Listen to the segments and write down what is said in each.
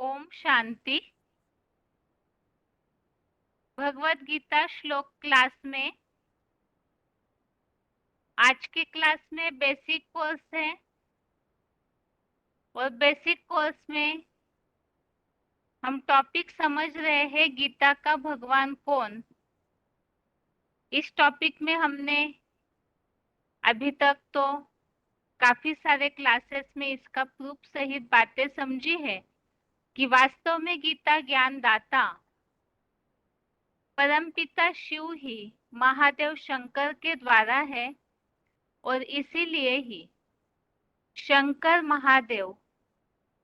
ओम शांति। भगवत गीता श्लोक क्लास में आज के क्लास में बेसिक कोर्स है और बेसिक कोर्स में हम टॉपिक समझ रहे हैं गीता का भगवान कौन। इस टॉपिक में हमने अभी तक तो काफी सारे क्लासेस में इसका प्रूफ सहित बातें समझी है कि वास्तव में गीता ज्ञान दाता परमपिता शिव ही महादेव शंकर के द्वारा है और इसीलिए ही शंकर महादेव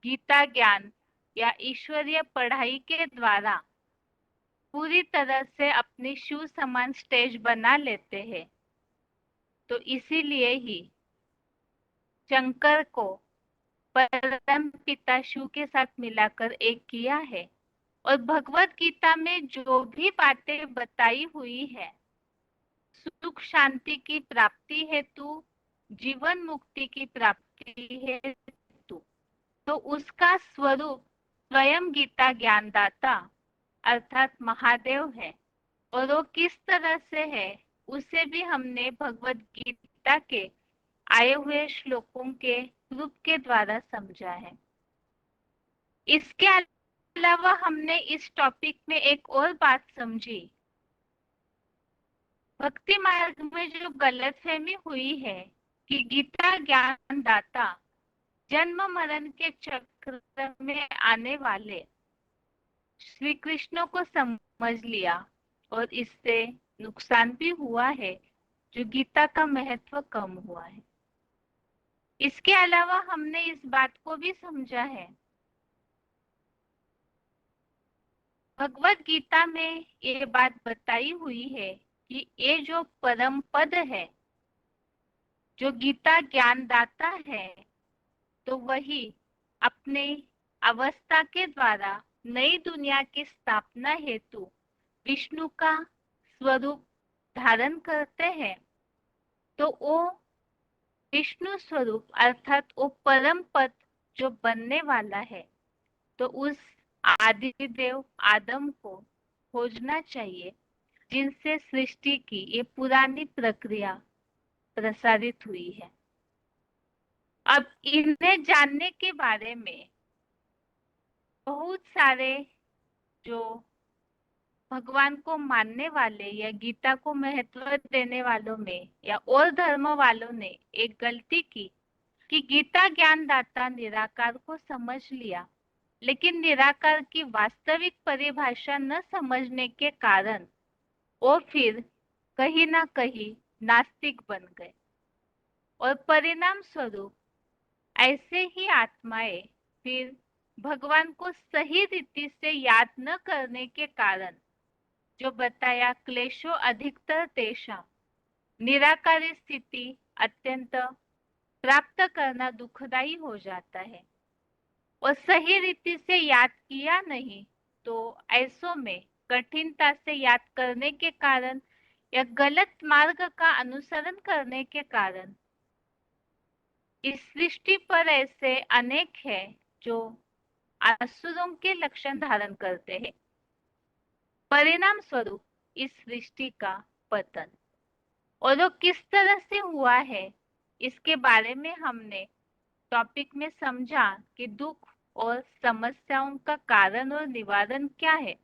गीता ज्ञान या ईश्वरीय पढ़ाई के द्वारा पूरी तरह से अपनी शिव समान स्टेज बना लेते हैं। तो इसीलिए ही शंकर को परम पिता शिव के साथ मिलाकर एक किया है और भगवत गीता में जो भी बातें बताई हुई है सुख शांति की प्राप्ति हेतु, जीवन मुक्ति की प्राप्ति हेतु, तो उसका स्वरूप स्वयं गीता ज्ञानदाता अर्थात महादेव है। और वो किस तरह से है उसे भी हमने भगवत गीता के आए हुए श्लोकों के रूप के द्वारा समझा है। इसके अलावा हमने इस टॉपिक में एक और बात समझी, भक्ति मार्ग में जो गलतफहमी हुई है कि गीता ज्ञान दाता जन्म मरण के चक्र में आने वाले श्री कृष्ण को समझ लिया और इससे नुकसान भी हुआ है, जो गीता का महत्व कम हुआ है। इसके अलावा हमने इस बात को भी समझा है, भगवत गीता में ये बात बताई हुई है कि ये जो परम पद है, जो गीता ज्ञानदाता है, तो वही अपने अवस्था के द्वारा नई दुनिया की स्थापना हेतु विष्णु का स्वरूप धारण करते हैं। तो वो विष्णु स्वरूप अर्थात वो परम पद जो बनने वाला है, तो उस आदिदेव आदम को खोजना चाहिए जिनसे सृष्टि की ये पुरानी प्रक्रिया प्रसारित हुई है। अब इन्हें जानने के बारे में बहुत सारे जो भगवान को मानने वाले या गीता को महत्व देने वालों में या और धर्म वालों ने एक गलती की कि गीता ज्ञानदाता निराकार को समझ लिया, लेकिन निराकार की वास्तविक परिभाषा न समझने के कारण वो फिर कहीं ना कहीं नास्तिक बन गए और परिणाम स्वरूप ऐसे ही आत्माएं फिर भगवान को सही रीति से याद न करने के कारण, जो बताया क्लेशो अधिकतर तेषां, निराकारी स्थिति अत्यंत प्राप्त करना दुखदाई हो जाता है और सही रीति से याद किया नहीं तो ऐसों में कठिनता से याद करने के कारण या गलत मार्ग का अनुसरण करने के कारण इस सृष्टि पर ऐसे अनेक हैं जो असुरों के लक्षण धारण करते हैं। परिणाम स्वरूप इस सृष्टि का पतन, और वो किस तरह से हुआ है इसके बारे में हमने टॉपिक में समझा कि दुख और समस्याओं का कारण और निवारण क्या है।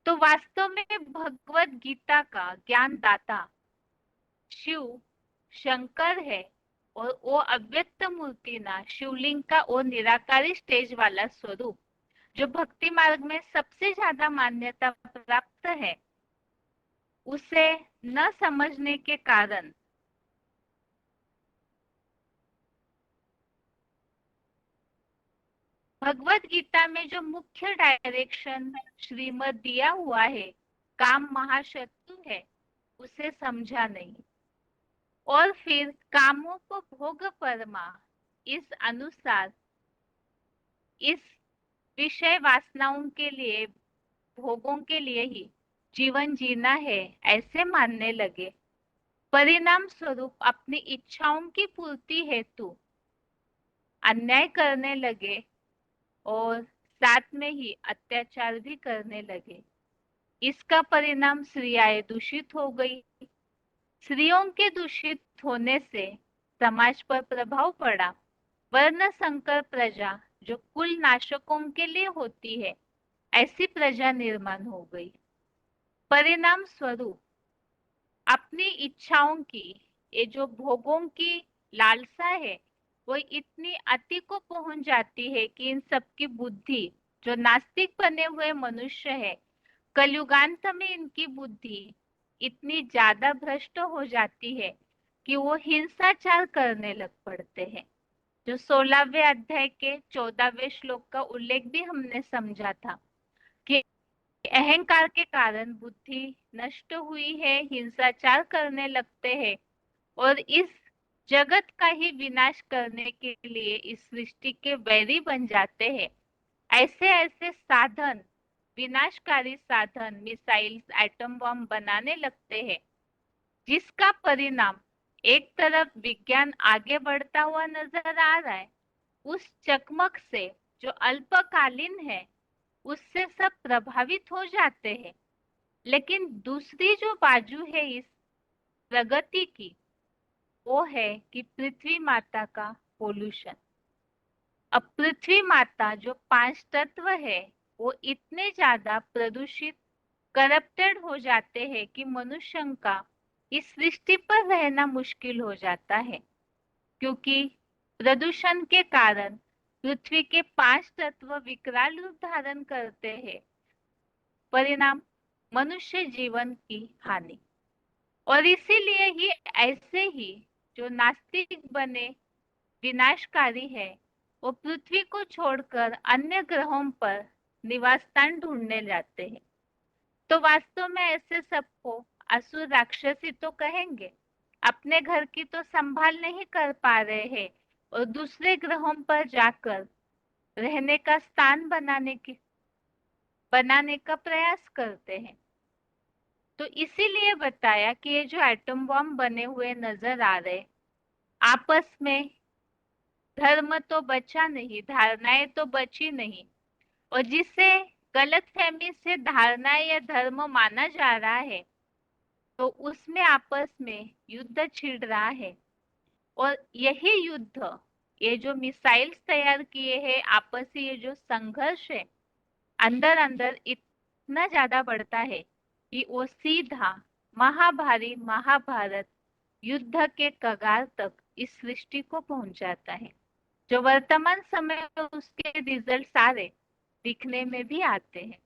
तो वास्तव में भगवत गीता का ज्ञानदाता शिव शंकर है और वो अव्यक्त मूर्ति ना शिवलिंग का वो निराकारी स्टेज वाला स्वरूप जो भक्ति मार्ग में सबसे ज्यादा मान्यता प्राप्त है, उसे न समझने के कारण भगवत गीता में जो मुख्य डायरेक्शन श्रीमत दिया हुआ है, काम महाशत्रु है, उसे समझा नहीं और फिर कामों को भोग परमा इस अनुसार इस विषय वासनाओं के लिए, भोगों के लिए ही जीवन जीना है ऐसे मानने लगे। परिणाम स्वरूप अपनी इच्छाओं की पूर्ति हेतु अन्याय करने लगे और साथ में ही अत्याचार भी करने लगे। इसका परिणाम स्त्रियाएं दूषित हो गई। स्त्रियों के दूषित होने से समाज पर प्रभाव पड़ा। वर्ण संकर प्रजा जो कुल नाशकों के लिए होती है, ऐसी प्रजा निर्माण हो गई। परिणाम स्वरूप अपनी इच्छाओं की, ये जो भोगों की लालसा है, वो इतनी अति को पहुंच जाती है कि इन सबकी बुद्धि, जो नास्तिक बने हुए मनुष्य है, कलयुगांत में इनकी बुद्धि इतनी ज्यादा भ्रष्ट हो जाती है कि वो हिंसाचार करने लग पड़ते हैं। जो 16वें अध्याय के 14वें श्लोक का उल्लेख भी हमने समझा था कि अहंकार के कारण बुद्धि नष्ट हुई है, हिंसाचार करने लगते हैं और इस जगत का ही विनाश करने के लिए इस सृष्टि के वैरी बन जाते हैं। ऐसे ऐसे साधन, विनाशकारी साधन, मिसाइल्स, एटम बम बनाने लगते हैं, जिसका परिणाम एक तरफ विज्ञान आगे बढ़ता हुआ नजर आ रहा है, उस चकमक से जो अल्पकालीन है उससे सब प्रभावित हो जाते हैं। लेकिन दूसरी जो बाजू है इस प्रगति की, वो है कि पृथ्वी माता का पोल्यूशन। अब पृथ्वी माता जो 5 तत्व है, वो इतने ज्यादा प्रदूषित, करप्टेड हो जाते हैं कि मनुष्य का इस सृष्टि पर रहना मुश्किल हो जाता है। क्योंकि प्रदूषण के कारण पृथ्वी के 5 तत्व विकराल रूप धारण करते हैं। परिणाम मनुष्य जीवन की हानि। और इसीलिए ही ऐसे ही जो नास्तिक बने विनाशकारी है, वो पृथ्वी को छोड़कर अन्य ग्रहों पर निवास स्थान ढूंढने जाते हैं। तो वास्तव में ऐसे सबको असुर राक्षसी तो कहेंगे। अपने घर की तो संभाल नहीं कर पा रहे हैं और दूसरे ग्रहों पर जाकर रहने का स्थान बनाने का प्रयास करते हैं। तो इसीलिए बताया कि ये जो एटम बम बने हुए नजर आ रहे, आपस में धर्म तो बचा नहीं, धारणाएं तो बची नहीं, और जिससे गलतफहमी से धारणाएं या धर्म माना जा रहा है, तो उसमें आपस में युद्ध छिड़ रहा है। और यही युद्ध, ये जो मिसाइल्स तैयार किए हैं, आपसी ये जो संघर्ष है, अंदर अंदर इतना ज्यादा बढ़ता है कि वो सीधा महाभारी महाभारत युद्ध के कगार तक इस सृष्टि को पहुंच जाता है। जो वर्तमान समय में उसके रिजल्ट सारे दिखने में भी आते हैं।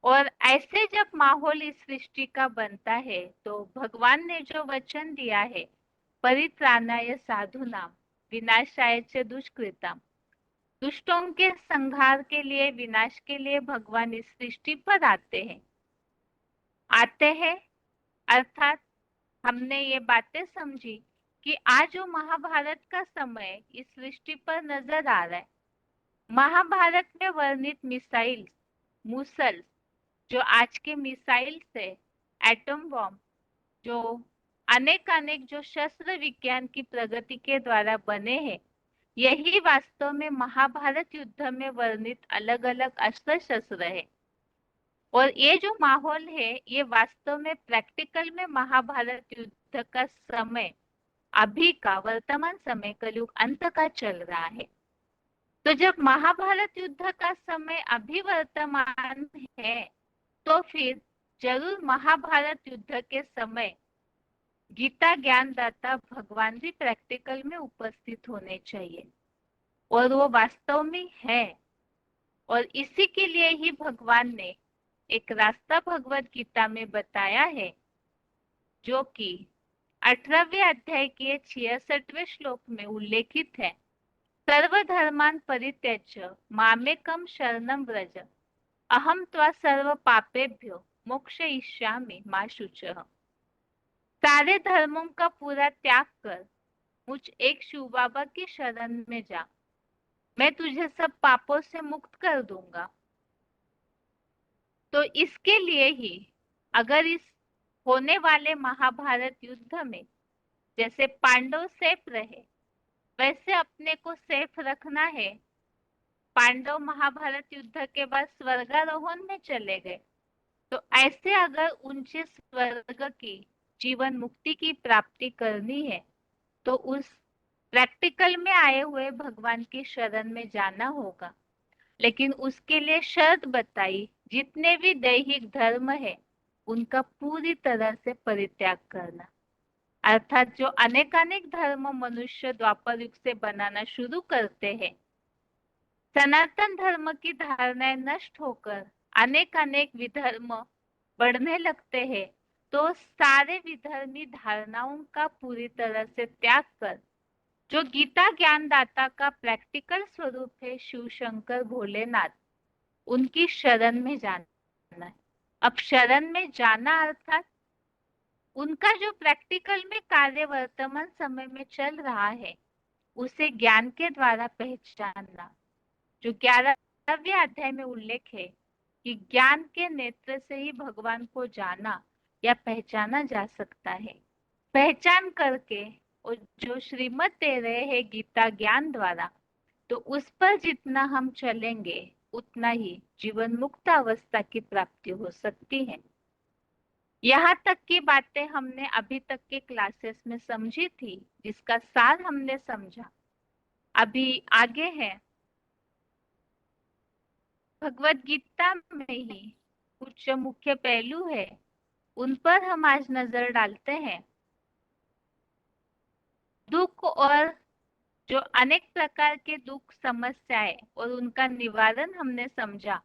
और ऐसे जब माहौल इस सृष्टि का बनता है, तो भगवान ने जो वचन दिया है, परित्राणाय साधुनाम विनाशाय च दुष्कृताम, दुष्टों के संहार के लिए, विनाश के लिए भगवान इस सृष्टि पर आते हैं। अर्थात हमने ये बातें समझी कि आज जो महाभारत का समय इस सृष्टि पर नजर आ रहा है, महाभारत में वर्णित मिसाइल, मुसल, जो आज के मिसाइल्स है, एटम बॉम्ब, जो अनेक अनेक जो शस्त्र विज्ञान की प्रगति के द्वारा बने हैं, यही वास्तव में महाभारत युद्ध में वर्णित अलग अलग अस्त्र शस्त्र है। और ये जो माहौल है, ये वास्तव में प्रैक्टिकल में महाभारत युद्ध का समय, अभी का वर्तमान समय, कलयुग अंत का चल रहा है। तो जब महाभारत युद्ध का समय अभी वर्तमान है, तो फिर जरूर महाभारत युद्ध के समय गीता ज्ञानदाता भगवान भी प्रैक्टिकल में उपस्थित होने चाहिए। और वो वास्तव में है। और इसी के लिए ही भगवान ने एक रास्ता भगवत गीता में बताया है, जो कि 18वें अध्याय के 66वें श्लोक में उल्लेखित है। सर्वधर्मान् परित्यज्य मामेकं शरणं व्रज, अहम त्वा सर्व पापेभ्यो मोक्षयिष्यामि मा शुचः। सारे धर्मों का पूरा त्याग कर मुझ एक शिव बाबा की शरण में जा, मैं तुझे सब पापों से मुक्त कर दूंगा। तो इसके लिए ही अगर इस होने वाले महाभारत युद्ध में जैसे पांडव सेफ रहे, वैसे अपने को सेफ रखना है, पांडव महाभारत युद्ध के बाद स्वर्गारोहण में चले गए। तो ऐसे अगर ऊंचे स्वर्ग की जीवन मुक्ति की प्राप्ति करनी है तो उस प्रैक्टिकल में आए हुए भगवान की शरण में जाना होगा। लेकिन उसके लिए शर्त बताई, जितने भी दैहिक धर्म है उनका पूरी तरह से परित्याग करना। अर्थात जो अनेकानेक धर्म मनुष्य द्वापर युग से बनाना शुरू करते हैं, सनातन धर्म की धारणाएं नष्ट होकर अनेक अनेक विधर्म बढ़ने लगते हैं, तो सारे विधर्मी धारणाओं का पूरी तरह से त्याग कर जो गीता ज्ञानदाता का प्रैक्टिकल स्वरूप है शिव शंकर भोलेनाथ, उनकी शरण में जाना है। अब शरण में जाना अर्थात उनका जो प्रैक्टिकल में कार्य वर्तमान समय में चल रहा है उसे ज्ञान के द्वारा पहचानना। जो 11वें अध्याय में उल्लेख है कि ज्ञान के नेत्र से ही भगवान को जाना या पहचाना जा सकता है। पहचान करके और जो श्रीमत दे रहे हैं गीता ज्ञान द्वारा, तो उस पर जितना हम चलेंगे उतना ही जीवन मुक्त अवस्था की प्राप्ति हो सकती है। यहाँ तक की बातें हमने अभी तक के क्लासेस में समझी थी, जिसका सार हमने समझा। अभी आगे है भगवत गीता में ही कुछ जो मुख्य पहलू है उन पर हम आज नजर डालते हैं। दुख और जो अनेक प्रकार के दुख समस्याएं और उनका निवारण हमने समझा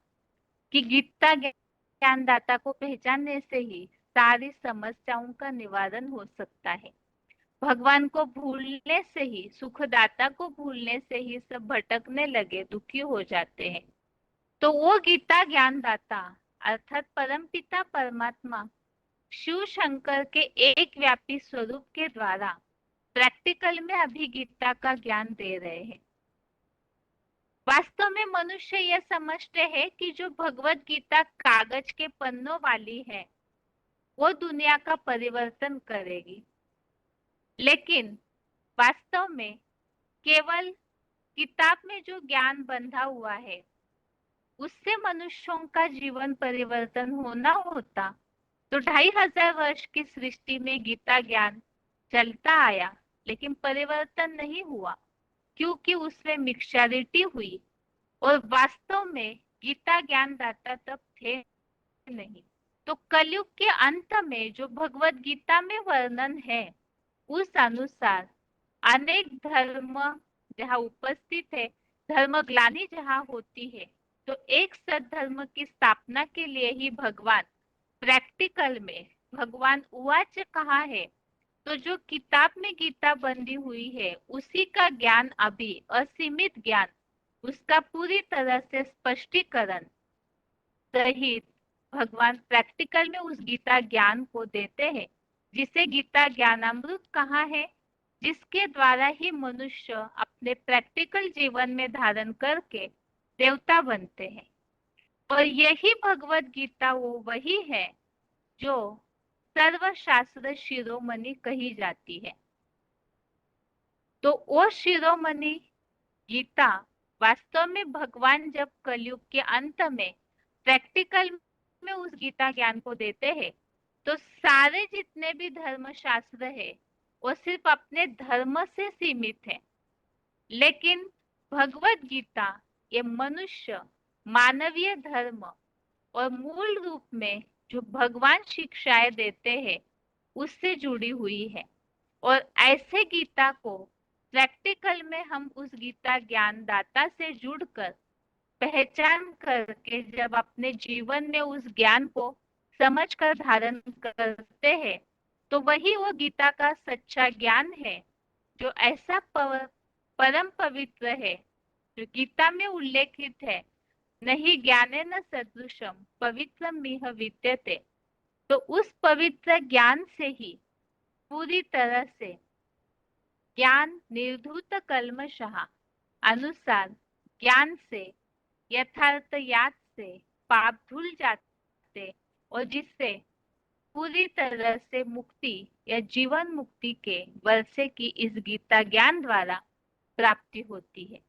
कि गीता ज्ञानदाता को पहचानने से ही सारी समस्याओं का निवारण हो सकता है। भगवान को भूलने से ही, सुखदाता को भूलने से ही सब भटकने लगे, दुखी हो जाते हैं। तो वो गीता ज्ञानदाता अर्थात परमपिता परमात्मा शिव शंकर के एक व्यापी स्वरूप के द्वारा प्रैक्टिकल में अभी गीता का ज्ञान दे रहे हैं। वास्तव में मनुष्य यह समझते हैं कि जो भगवत गीता कागज के पन्नों वाली है वो दुनिया का परिवर्तन करेगी, लेकिन वास्तव में केवल किताब में जो ज्ञान बंधा हुआ है उससे मनुष्यों का जीवन परिवर्तन होना होता तो 2500 वर्ष की सृष्टि में गीता ज्ञान चलता आया, लेकिन परिवर्तन नहीं हुआ क्योंकि उसमें मिक्सचरिटी हुई और वास्तव में गीता ज्ञानदाता तब थे नहीं। तो कलयुग के अंत में जो भगवत गीता में वर्णन है उस अनुसार अनेक धर्म जहाँ उपस्थित है, धर्म ग्लानि जहाँ होती है, तो एक सद्धर्म की स्थापना के लिए ही भगवान प्रैक्टिकल में भगवान उवाच कहा है। तो जो किताब में गीता बंधी हुई है उसी का ज्ञान अभी असीमित ज्ञान, उसका पूरी तरह से स्पष्टीकरण सहित भगवान प्रैक्टिकल में उस गीता ज्ञान को देते हैं, जिसे गीता ज्ञानामृत कहा है, जिसके द्वारा ही मनुष्य अपने प्रैक्टिकल जीवन में धारण करके देवता बनते हैं। और यही भगवत गीता वो वही है जो सर्वशास्त्र शिरोमणि कही जाती है। तो वो शिरोमणि गीता वास्तव में भगवान जब कलयुग के अंत में प्रैक्टिकल में उस गीता ज्ञान को देते हैं, तो सारे जितने भी धर्म शास्त्र है वो सिर्फ अपने धर्म से सीमित है, लेकिन भगवत गीता ये मनुष्य मानवीय धर्म और मूल रूप में जो भगवान शिक्षाएं देते हैं उससे जुड़ी हुई है। और ऐसे गीता को प्रैक्टिकल में हम उस गीता ज्ञानदाता से जुड़कर पहचान करके जब अपने जीवन में उस ज्ञान को समझकर धारण करते हैं, तो वही वो गीता का सच्चा ज्ञान है जो ऐसा परम पवित्र है, जो गीता में उल्लेखित है, नहीं ज्ञानेन सदृशम पवित्रम इह विद्यते। तो उस पवित्र ज्ञान से ही पूरी तरह से ज्ञान निर्धूत कल्मषः अनुसार ज्ञान से यथार्थ याद से पाप धुल जाते और जिससे पूरी तरह से मुक्ति या जीवन मुक्ति के वर्षे की इस गीता ज्ञान द्वारा प्राप्ति होती है।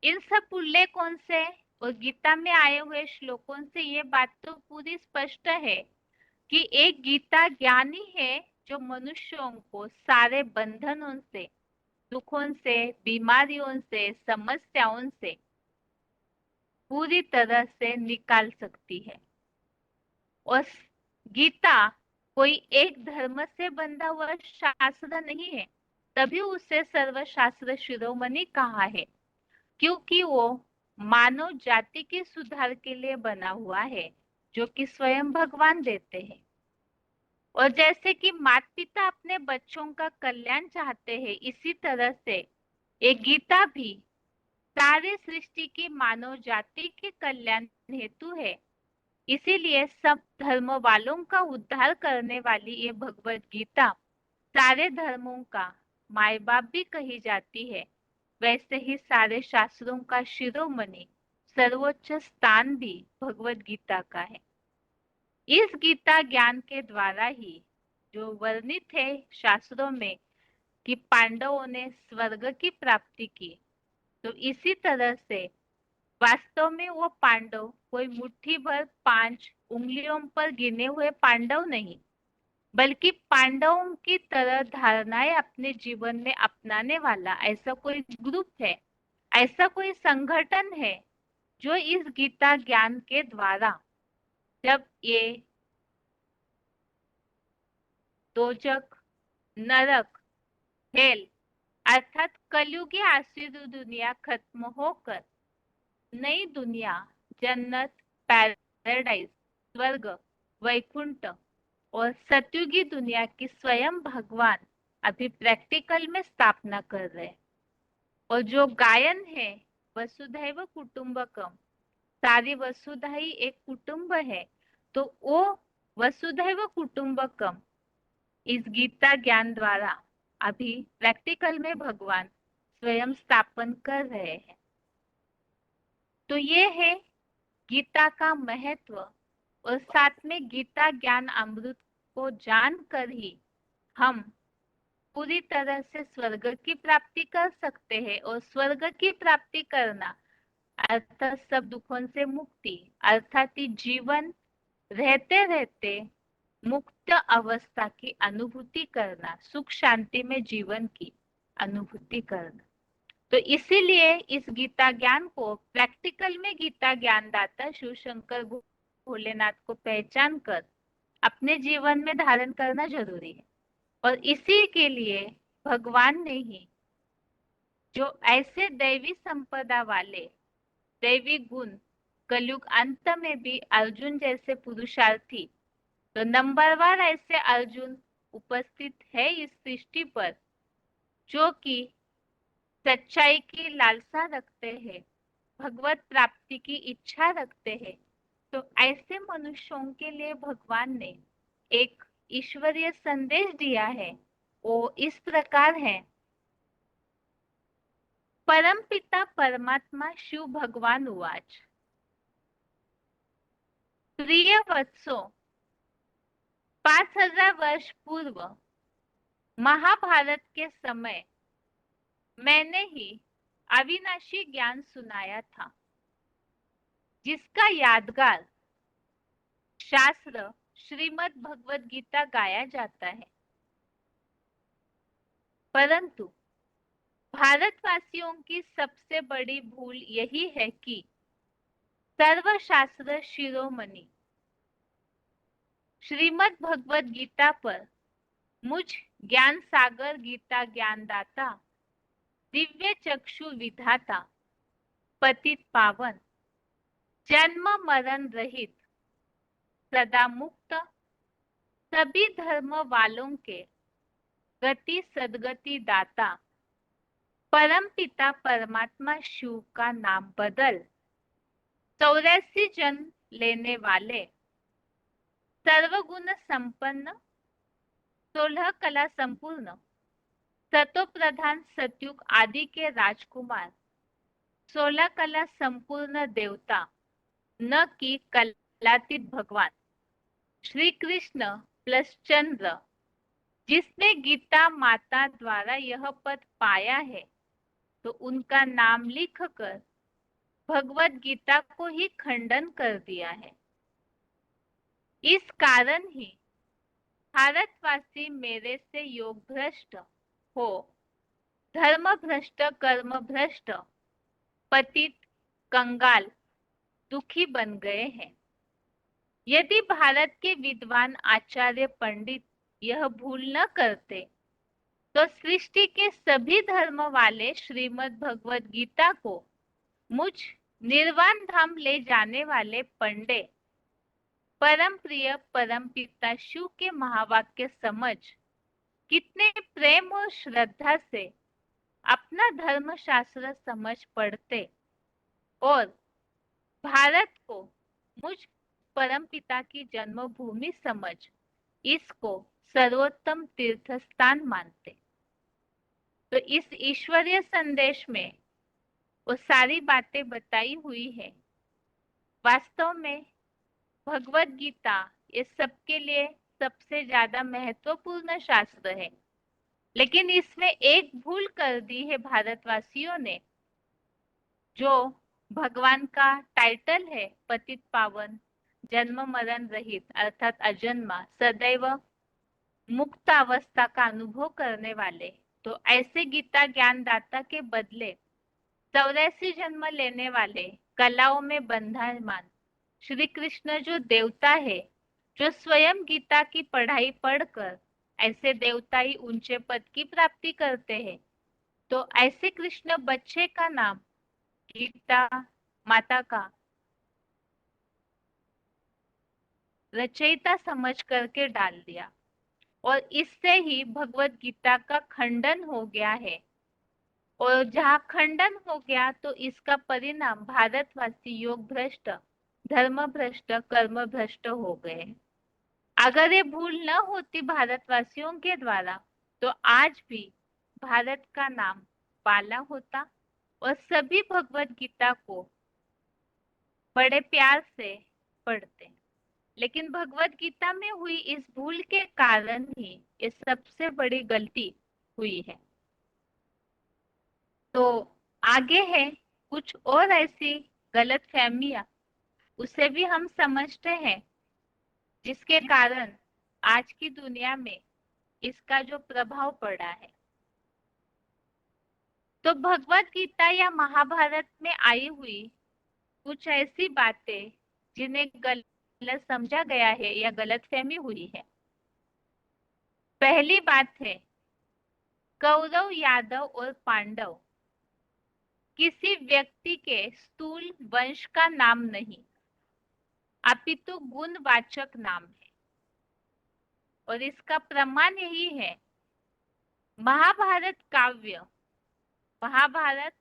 इन सब उल्लेख कौन से और गीता में आए हुए श्लोकों से ये बात तो पूरी स्पष्ट है कि एक गीता ज्ञानी है जो मनुष्यों को सारे बंधनों से, दुखों से, बीमारियों से, समस्याओं से पूरी तरह से निकाल सकती है। और गीता कोई एक धर्म से बंधा हुआ शास्त्र नहीं है, तभी उसे सर्वशास्त्र शिरोमणि कहा है, क्योंकि वो मानव जाति के सुधार के लिए बना हुआ है, जो कि स्वयं भगवान देते हैं। और जैसे कि माता पिता अपने बच्चों का कल्याण चाहते हैं, इसी तरह से एक गीता भी सारे सृष्टि की मानव जाति के कल्याण हेतु है। इसीलिए सब धर्म वालों का उद्धार करने वाली ये भगवत गीता सारे धर्मों का माई बाप भी कही जाती है। वैसे ही सारे शास्त्रों का शिरोमणि सर्वोच्च स्थान भी भगवत गीता का है। इस गीता ज्ञान के द्वारा ही जो वर्णित है शास्त्रों में कि पांडवों ने स्वर्ग की प्राप्ति की, तो इसी तरह से वास्तव में वो पांडव कोई मुट्ठी भर 5 उंगलियों पर गिने हुए पांडव नहीं, बल्कि पांडवों की तरह धारणाएं अपने जीवन में अपनाने वाला ऐसा कोई ग्रुप है, ऐसा कोई संगठन है जो इस गीता ज्ञान के द्वारा जब ये दोजक, नरक, हेल अर्थात कलयुगी आसुरी दुनिया खत्म होकर नई दुनिया, जन्नत, पैराडाइज, स्वर्ग, वैकुंठ और सतयुगी दुनिया की स्वयं भगवान अभी प्रैक्टिकल में स्थापना कर रहे हैं। और जो गायन है वसुधैव कुटुंबकम, सारी वसुधा ही एक कुटुंब है, तो वो वसुधैव कुटुंबकम इस गीता ज्ञान द्वारा अभी प्रैक्टिकल में भगवान स्वयं स्थापन कर रहे हैं। तो ये है गीता का महत्व। और साथ में गीता ज्ञान अमृत को जानकर ही हम पूरी तरह से स्वर्ग की प्राप्ति कर सकते हैं। और स्वर्ग की प्राप्ति करना अर्थात सब दुखों से मुक्ति, अर्थात जीवन रहते रहते मुक्त अवस्था की अनुभूति करना, सुख शांति में जीवन की अनुभूति करना। तो इसीलिए इस गीता ज्ञान को प्रैक्टिकल में गीता ज्ञान दाता शिव शंकर भोलेनाथ को पहचान कर अपने जीवन में धारण करना जरूरी है। और इसी के लिए भगवान ने ही जो ऐसे दैवी संपदा वाले दैवी गुण कलयुग अंत में भी अर्जुन जैसे पुरुषार्थी, तो नंबरवार ऐसे अर्जुन उपस्थित है इस सृष्टि पर जो कि सच्चाई की लालसा रखते हैं, भगवत प्राप्ति की इच्छा रखते हैं। तो ऐसे मनुष्यों के लिए भगवान ने एक ईश्वरीय संदेश दिया है। वो इस प्रकार है, परम पिता परमात्मा शिव भगवान उवाच, प्रिय वत्सो, 5000 वर्ष पूर्व महाभारत के समय मैंने ही अविनाशी ज्ञान सुनाया था, जिसका यादगार शास्त्र श्रीमद् भगवत गीता गाया जाता है। परंतु भारतवासियों की सबसे बड़ी भूल यही है कि सर्वशास्त्र शिरोमणि श्रीमद् भगवत गीता पर मुझ ज्ञान सागर गीता ज्ञानदाता, दिव्य चक्षु विधाता, पतित पावन, जन्म मरण रहित, सदा मुक्त, सभी धर्म वालों के गति सदगति दाता परम पिता परमात्मा शिव का नाम बदल 84 जन्म लेने वाले सर्वगुण संपन्न, 16 कला संपूर्ण, सतो प्रधान सतयुग आदि के राजकुमार, 16 कला संपूर्ण देवता, न कि कलातीत भगवान श्री कृष्ण प्लस चंद्र, जिसने गीता माता द्वारा यह पद पाया है, तो उनका नाम लिखकर भगवत गीता को ही खंडन कर दिया है। इस कारण ही भारतवासी मेरे से योग भ्रष्ट हो, धर्म भ्रष्ट, कर्म भ्रष्ट, पतित, कंगाल, दुखी बन गए हैं। यदि भारत के विद्वान आचार्य पंडित यह भूल न करते तो सृष्टि के सभी धर्म वाले श्रीमद् भगवत गीता को मुझ निर्वाण धाम ले जाने वाले पंडे परम प्रिय परम पिता शिव के महावाक्य समझ कितने प्रेम और श्रद्धा से अपना धर्म शास्त्र समझ पढ़ते और भारत को मुझ परम पिता की जन्मभूमि समझ इसको सर्वोत्तम तीर्थ स्थान मानते। तो इस ईश्वरीय संदेश में वो सारी बातें बताई हुई है। वास्तव में भगवत गीता ये सबके लिए सबसे ज्यादा महत्वपूर्ण शास्त्र है, लेकिन इसमें एक भूल कर दी है भारतवासियों ने। जो भगवान का टाइटल है पतित पावन, जन्म मरण रहित अर्थात अजन्मा, सदैव मुक्त अवस्था का अनुभव करने वाले, तो ऐसे गीता ज्ञानदाता के बदले 84 जन्म लेने वाले, कलाओं में बंधनमान श्री कृष्ण जो देवता है, जो स्वयं गीता की पढ़ाई पढ़कर ऐसे देवता ही ऊंचे पद की प्राप्ति करते हैं, तो ऐसे कृष्ण बच्चे का नाम गीता माता का रचयिता समझ करके डाल दिया और इससे ही भगवत गीता का खंडन हो गया है। और जहाँ खंडन हो गया तो इसका परिणाम भारतवासी योग भ्रष्ट, धर्म भ्रष्ट, कर्म भ्रष्ट हो गए। अगर ये भूल न होती भारतवासियों के द्वारा तो आज भी भारत का नाम पाला होता और सभी भगवत गीता को बड़े प्यार से पढ़ते। लेकिन भगवत गीता में हुई इस भूल के कारण ही ये सबसे बड़ी गलती हुई है। तो आगे है कुछ और ऐसी गलत फहमियां, उसे भी हम समझते हैं, जिसके कारण आज की दुनिया में इसका जो प्रभाव पड़ा है। तो भगवत गीता या महाभारत में आई हुई कुछ ऐसी बातें जिन्हें गलत समझा गया है या गलत फहमी हुई है। पहली बात है, कौरव, यादव और पांडव किसी व्यक्ति के स्थूल वंश का नाम नहीं, अपितु गुणवाचक नाम है। और इसका प्रमाण यही है, महाभारत काव्य, महाभारत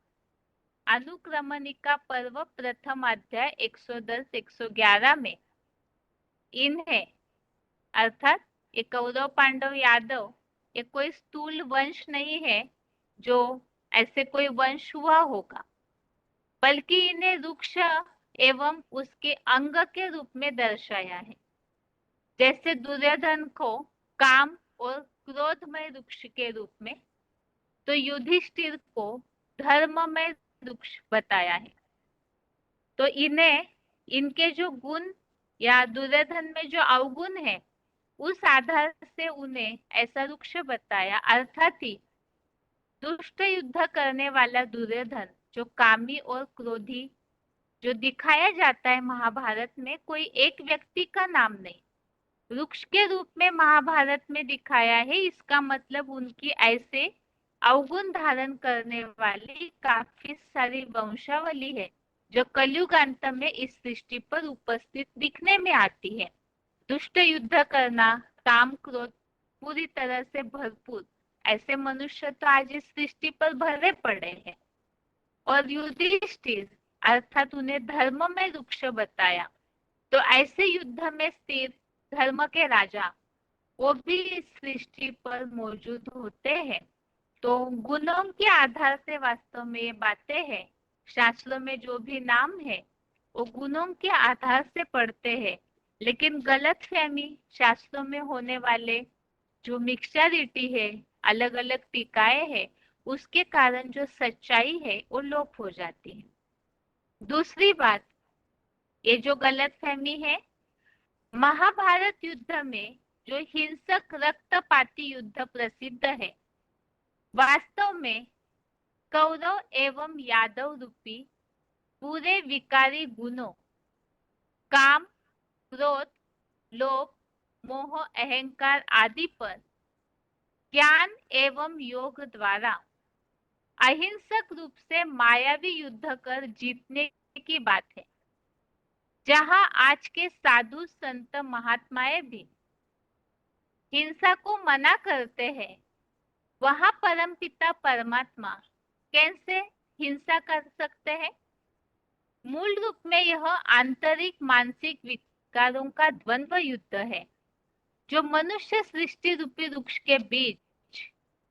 अनुक्रमणिका पर्व प्रथम अध्याय 110-111 में इन्हें अर्थात ये कौरव पांडव यादव ये कोई स्थूल वंश नहीं है जो ऐसे कोई वंश हुआ होगा, बल्कि इन्हें वृक्ष एवं उसके अंग के रूप में दर्शाया है। जैसे दुर्योधन को काम और क्रोधमय वृक्ष के रूप में, तो युधिष्ठिर को धर्ममय वृक्ष बताया है। तो इन्हें इनके जो गुण या दुर्योधन में जो अवगुण है उस आधार से उन्हें ऐसा वृक्ष बताया। अर्थात ही दुष्ट युद्ध करने वाला दुर्योधन जो कामी और क्रोधी जो दिखाया जाता है महाभारत में, कोई एक व्यक्ति का नाम नहीं, वृक्ष के रूप में महाभारत में दिखाया है। इसका मतलब उनकी ऐसे अवगुण धारण करने वाली काफी सारी वंशावली है जो कलयुगांत में इस सृष्टि पर उपस्थित दिखने में आती है। दुष्ट युद्ध करना, काम क्रोध पूरी तरह से भरपूर ऐसे मनुष्य तो आज इस सृष्टि पर भरे पड़े हैं। और युधिष्ठिर अर्थात उन्हें धर्म में वृक्ष बताया, तो ऐसे युद्ध में स्थिर धर्म के राजा वो भी इस सृष्टि पर मौजूद होते हैं। तो गुणों के आधार से वास्तव में ये बातें हैं, शास्त्रों में जो भी नाम है वो गुणों के आधार से पढ़ते हैं। लेकिन गलत फहमी शास्त्रों में होने वाले जो मिक्सचरिटी है, अलग अलग टीकाएं हैं, उसके कारण जो सच्चाई है वो लोप हो जाती है। दूसरी बात, ये जो गलतफहमी है, महाभारत युद्ध में जो हिंसक रक्तपाती युद्ध प्रसिद्ध है, वास्तव में कौरव एवं यादव रूपी पूरे विकारी गुणों काम, क्रोध, लोभ, मोह, अहंकार आदि पर ज्ञान एवं योग द्वारा अहिंसक रूप से मायावी युद्ध कर जीतने की बात है। जहां आज के साधु संत महात्माएं भी हिंसा को मना करते हैं, वहां परमपिता परमात्मा कैसे हिंसा कर सकते हैं? मूल रूप में यह आंतरिक मानसिक विकारों का द्वंद्व युद्ध है, जो मनुष्य सृष्टि रूपी वृक्ष के बीच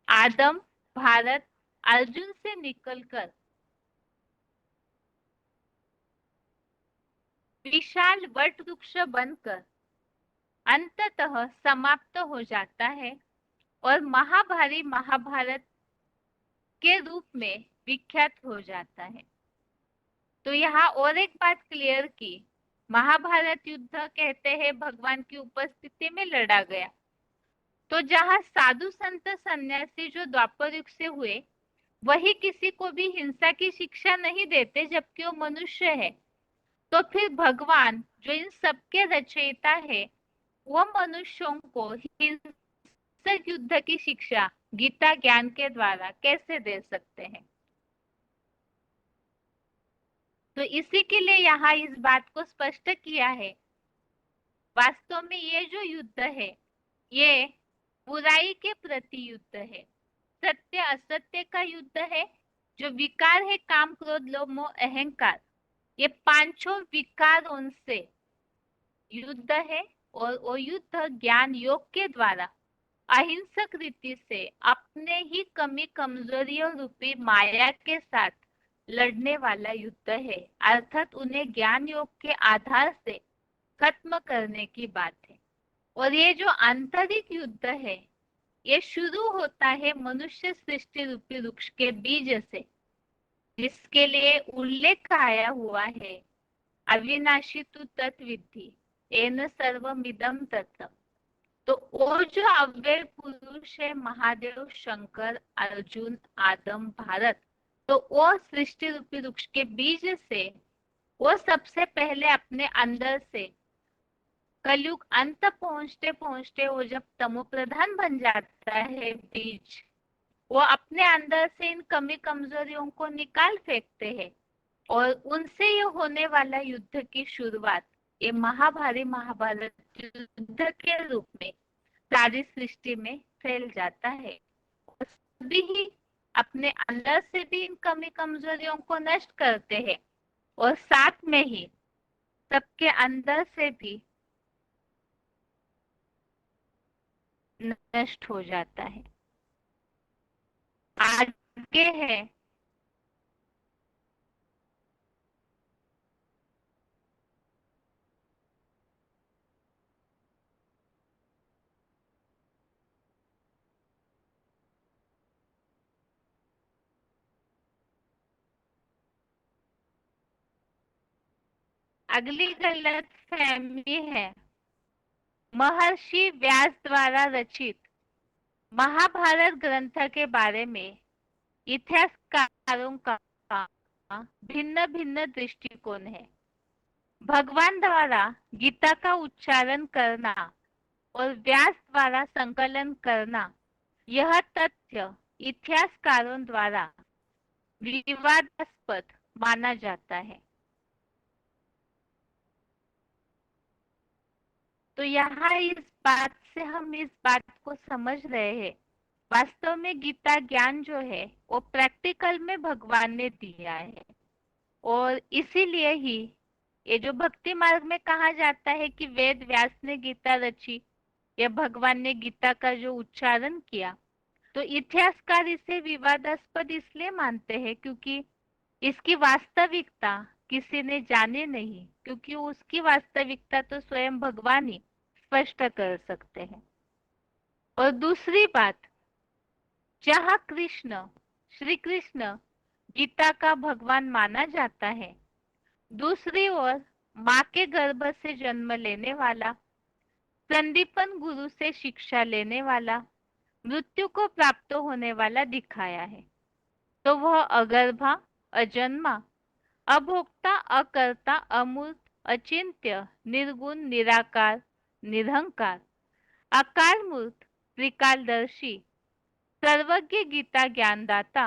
आदम, भारत, अर्जुन से निकलकर विशाल वट वृक्ष बनकर अंततः समाप्त हो जाता है और महाभारी महाभारत के रूप में विख्यात हो जाता है। तो यहाँ और एक बात क्लियर की, महाभारत युद्ध कहते हैं भगवान की उपस्थिति में लड़ा गया। तो जहाँ साधु संत सन्यासी जो द्वापर युग से हुए, वही किसी को भी हिंसा की शिक्षा नहीं देते, जबकि वो मनुष्य है। तो फिर भगवान जो इन सबके रचयिता है, वो मनुष्यों को हिंसक युद्ध की शिक्षा गीता ज्ञान के द्वारा कैसे दे सकते हैं? तो इसी के लिए यहाँ इस बात को स्पष्ट किया है, वास्तव में ये जो युद्ध है, ये बुराई के प्रति युद्ध है, सत्य असत्य का युद्ध है। जो विकार है काम, क्रोध, लोभ, मोह, अहंकार, ये पांचों विकारों से युद्ध है। और वो युद्ध ज्ञान योग के द्वारा अहिंसक रीति से अपने ही कमी कमजोरियों रूपी माया के साथ लड़ने वाला युद्ध है, अर्थात उन्हें ज्ञान योग के आधार से खत्म करने की बात है। और ये जो आंतरिक युद्ध है, ये शुरू होता है मनुष्य सृष्टि रूपी वृक्ष के बीज से, जिसके लिए उल्लेख आया हुआ है, अविनाशी तु तत्विद्धि येन सर्वमिदं तत्। तो वो जो अव्यय पुरुष है, महादेव, शंकर, अर्जुन, आदम, भारत, तो वो सृष्टि रूपी वृक्ष के बीज से वो सबसे पहले अपने अंदर से कलयुग अंत पहुंचते पहुंचते वो जब तमो प्रधान बन जाता है बीज, वो अपने अंदर से इन कमी कमजोरियों को निकाल फेंकते हैं और उनसे ये होने वाला युद्ध की शुरुआत ये महाभारी महाभारत युद्ध के रूप में सारी सृष्टि में फैल जाता है। और सभी ही अपने अंदर से भी इन कमी कमजोरियों को नष्ट करते हैं और साथ में ही सबके अंदर से भी नष्ट हो जाता है। आगे है अगली गलत फहमी है, महर्षि व्यास द्वारा रचित महाभारत ग्रंथ के बारे में इतिहासकारों का भिन्न भिन्न दृष्टिकोण है। भगवान द्वारा गीता का उच्चारण करना और व्यास द्वारा संकलन करना, यह तथ्य इतिहासकारों द्वारा विवादास्पद माना जाता है। तो यहाँ इस बात से हम इस बात को समझ रहे हैं, वास्तव में गीता ज्ञान जो है वो प्रैक्टिकल में भगवान ने दिया है। और इसीलिए ही ये जो भक्ति मार्ग में कहा जाता है कि वेद व्यास ने गीता रची या भगवान ने गीता का जो उच्चारण किया, तो इतिहासकार इसे विवादास्पद इसलिए मानते हैं क्योंकि इसकी वास्तविकता किसी ने जाने नहीं, क्योंकि उसकी वास्तविकता तो स्वयं भगवान ही स्पष्ट कर सकते हैं। और दूसरी बात, जहाँ कृष्ण श्री कृष्ण गीता का भगवान माना जाता है। दूसरी ओर माँ के गर्भ से जन्म लेने वाला, संदीपन गुरु से शिक्षा लेने वाला, मृत्यु को प्राप्त होने वाला दिखाया है। तो वह अगर्भा, अजन्मा, अभोक्ता, अकर्ता, अमूर्त, अचिंत्य, निर्गुण, निराकार, निरहंकार, अकाल मूर्त, त्रिकालदर्शी, सर्वज्ञ, गीता ज्ञानदाता,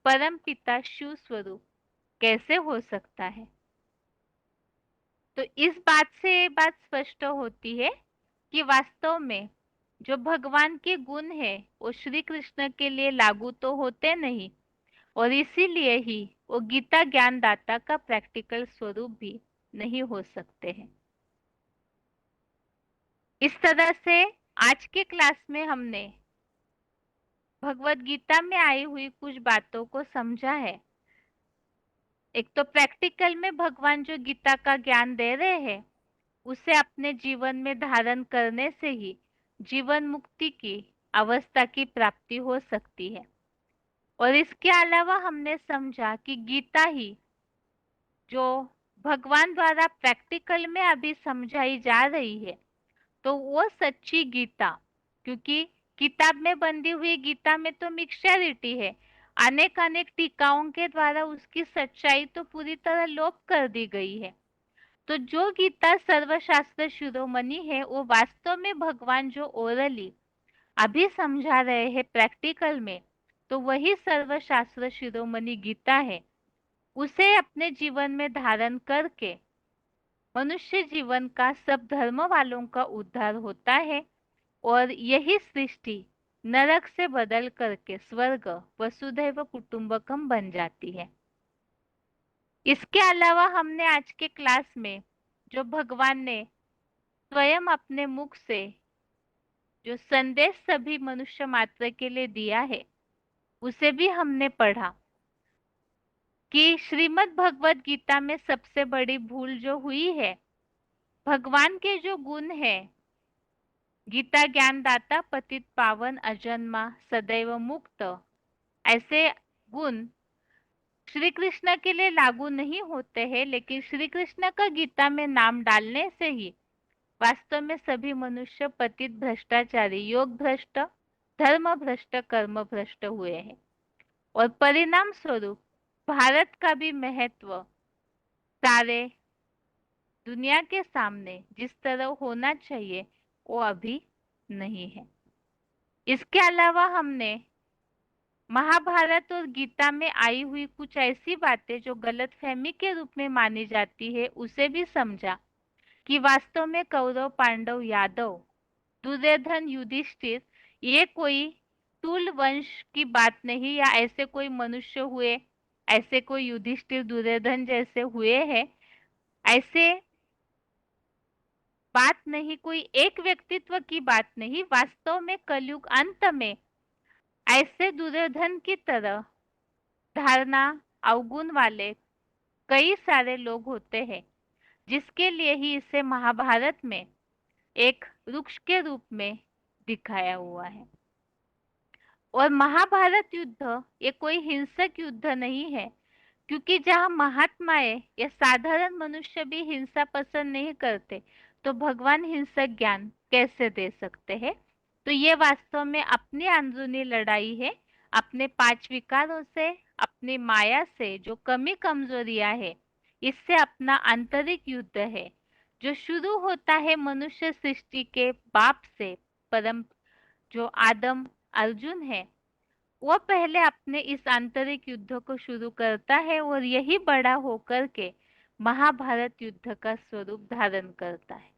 परम पिता, शिव स्वरूप कैसे हो सकता है? तो इस बात से ये बात स्पष्ट होती है कि वास्तव में जो भगवान के गुण है वो श्री कृष्ण के लिए लागू तो होते नहीं, और इसीलिए ही वो गीता ज्ञानदाता का प्रैक्टिकल स्वरूप भी नहीं हो सकते हैं। इस तरह से आज के क्लास में हमने भगवत गीता में आई हुई कुछ बातों को समझा है। एक तो प्रैक्टिकल में भगवान जो गीता का ज्ञान दे रहे हैं उसे अपने जीवन में धारण करने से ही जीवन मुक्ति की अवस्था की प्राप्ति हो सकती है। और इसके अलावा हमने समझा कि गीता ही जो भगवान द्वारा प्रैक्टिकल में अभी समझाई जा रही है, तो वो सच्ची गीता, क्योंकि किताब में बंधी हुई गीता में तो मिक्सचरिटी है, अनेक अनेक टीकाओं के द्वारा उसकी सच्चाई तो पूरी तरह लोप कर दी गई है। तो जो गीता सर्वशास्त्र शिरोमणि है वो वास्तव में भगवान जो ओरली अभी समझा रहे हैं प्रैक्टिकल में, तो वही सर्वशास्त्र शिरोमणि गीता है। उसे अपने जीवन में धारण करके मनुष्य जीवन का सब धर्म वालों का उद्धार होता है, और यही सृष्टि नरक से बदल करके स्वर्ग वसुधैव कुटुंबकम बन जाती है। इसके अलावा हमने आज के क्लास में जो भगवान ने स्वयं अपने मुख से जो संदेश सभी मनुष्य मात्र के लिए दिया है उसे भी हमने पढ़ा कि श्रीमद् भगवत गीता में सबसे बड़ी भूल जो हुई है, भगवान के जो गुण है, गीता ज्ञानदाता, पतित पावन, अजन्मा, सदैव मुक्त, ऐसे गुण श्री कृष्ण के लिए लागू नहीं होते हैं, लेकिन श्री कृष्ण का गीता में नाम डालने से ही वास्तव में सभी मनुष्य पतित, भ्रष्टाचारी, योग भ्रष्ट, धर्म भ्रष्ट, कर्म भ्रष्ट हुए हैं। और परिणाम स्वरूप भारत का भी महत्व सारे दुनिया के सामने जिस तरह होना चाहिए वो अभी नहीं है। इसके अलावा हमने महाभारत और गीता में आई हुई कुछ ऐसी बातें जो गलतफहमी के रूप में मानी जाती है उसे भी समझा कि वास्तव में कौरव, पांडव, यादव, दुर्योधन, युधिष्ठिर ये कोई स्थूल वंश की बात नहीं, या ऐसे कोई मनुष्य हुए, ऐसे कोई युधिष्ठिर, दुर्योधन जैसे हुए हैं, ऐसे बात नहीं, कोई एक व्यक्तित्व की बात नहीं। वास्तव में कलयुग अंत में ऐसे दुर्योधन की तरह धारणा अवगुण वाले कई सारे लोग होते हैं, जिसके लिए ही इसे महाभारत में एक वृक्ष के रूप में दिखाया हुआ है। और महाभारत युद्ध ये कोई हिंसक युद्ध नहीं है, क्योंकि जहां महात्माएं या साधारण मनुष्य भी हिंसा पसंद नहीं करते, तो भगवान हिंसक ज्ञान कैसे दे सकते हैं? तो ये वास्तव में अपनी अंदरूनी लड़ाई है, अपने पांच विकारों से, अपनी माया से, जो कमी कमजोरियां है, इससे अपना आंतरिक युद्ध है, जो शुरू होता है मनुष्य सृष्टि के बाप से, परम जो आदम अर्जुन है, वो पहले अपने इस आंतरिक युद्ध को शुरू करता है, और यही बड़ा होकर के महाभारत युद्ध का स्वरूप धारण करता है।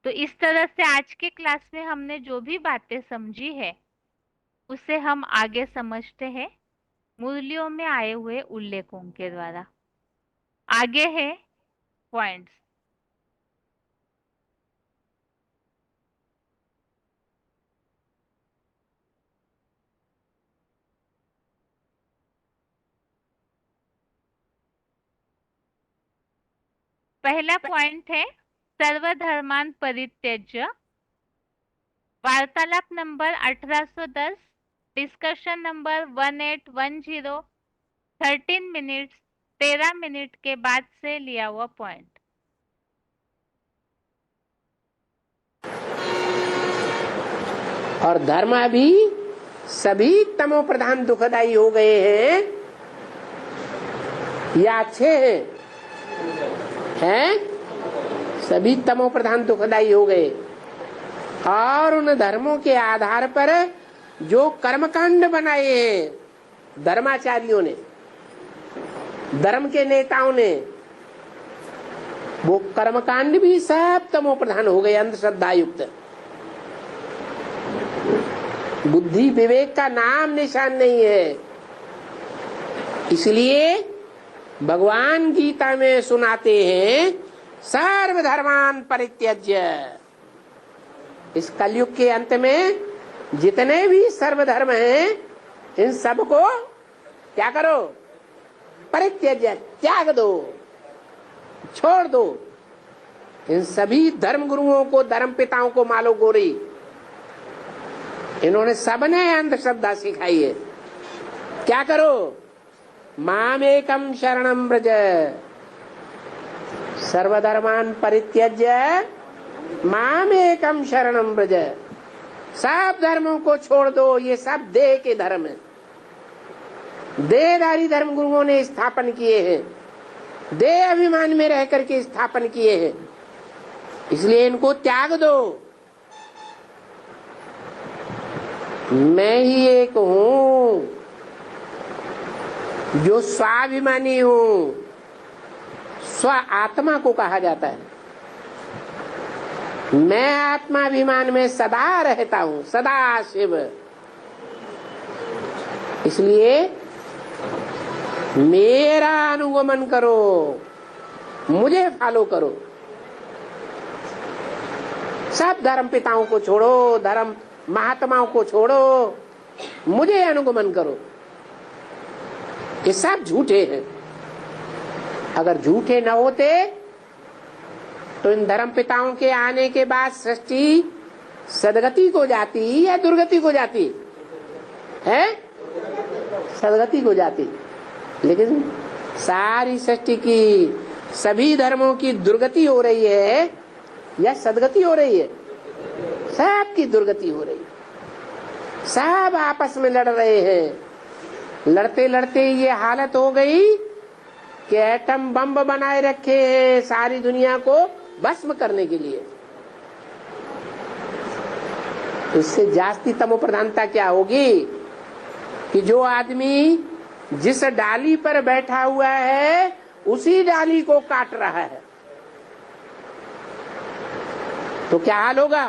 तो इस तरह से आज के क्लास में हमने जो भी बातें समझी है उसे हम आगे समझते हैं मुरलियों में आए हुए उल्लेखों के द्वारा। आगे है पॉइंट्स। पहला पॉइंट है सर्वधर्मान परित्यज्य। वार्तालाप number 1810 discussion number 1810, 13 minutes 13 minute के बाद से लिया हुआ पॉइंट। और धर्म अभी सभी तमो प्रधान दुखदायी हो गए हैं या अच्छे हैं? सभी तमो प्रधान दुखदायी हो गए। और उन धर्मों के आधार पर जो कर्मकांड बनाए हैं धर्माचार्यों ने, धर्म के नेताओं ने, वो कर्मकांड भी सब तमो प्रधान हो गए, अंधश्रद्धा युक्त। बुद्धि विवेक का नाम निशान नहीं है। इसलिए भगवान गीता में सुनाते हैं सर्वधर्मान परित्यज्य। इस कलयुग के अंत में जितने भी सर्वधर्म हैं इन सबको क्या करो? परित्यज्य, त्याग दो, छोड़ दो। इन सभी धर्म गुरुओं को, धर्म पिताओं को मालो गोरी, इन्होंने सबने अंधश्रद्धा सिखाई है। क्या करो? मामेकम शरणम व्रज, सर्वधर्मान परित्यज्य मामेकम शरणम व्रज। सब धर्मों को छोड़ दो, ये सब देह के धर्म है। देहधारी धर्म गुरुओं ने स्थापन किए हैं, देह अभिमान में रह करके स्थापन किए हैं, इसलिए इनको त्याग दो। मैं ही एक हूं जो स्वाभिमानी हूं। स्व आत्मा को कहा जाता है। मैं आत्माभिमान में सदा रहता हूं, सदा शिव। इसलिए मेरा अनुगमन करो, मुझे फॉलो करो। सब धर्म पिताओं को छोड़ो, धर्म महात्माओं को छोड़ो, मुझे अनुगमन करो। ये सब झूठे हैं। अगर झूठे न होते तो इन धर्म पिताओं के आने के बाद सृष्टि सदगति को जाती या दुर्गति को जाती है? सदगति को जाती। लेकिन सारी सृष्टि की, सभी धर्मों की दुर्गति हो रही है या सदगति हो रही है? सब की दुर्गति हो रही है। सब आपस में लड़ रहे हैं। लड़ते लड़ते ये हालत हो गई कि एटम बम बनाए रखे हैं सारी दुनिया को भस्म करने के लिए। इससे जास्ती तमो प्रधानता क्या होगी कि जो आदमी जिस डाली पर बैठा हुआ है उसी डाली को काट रहा है, तो क्या हाल होगा?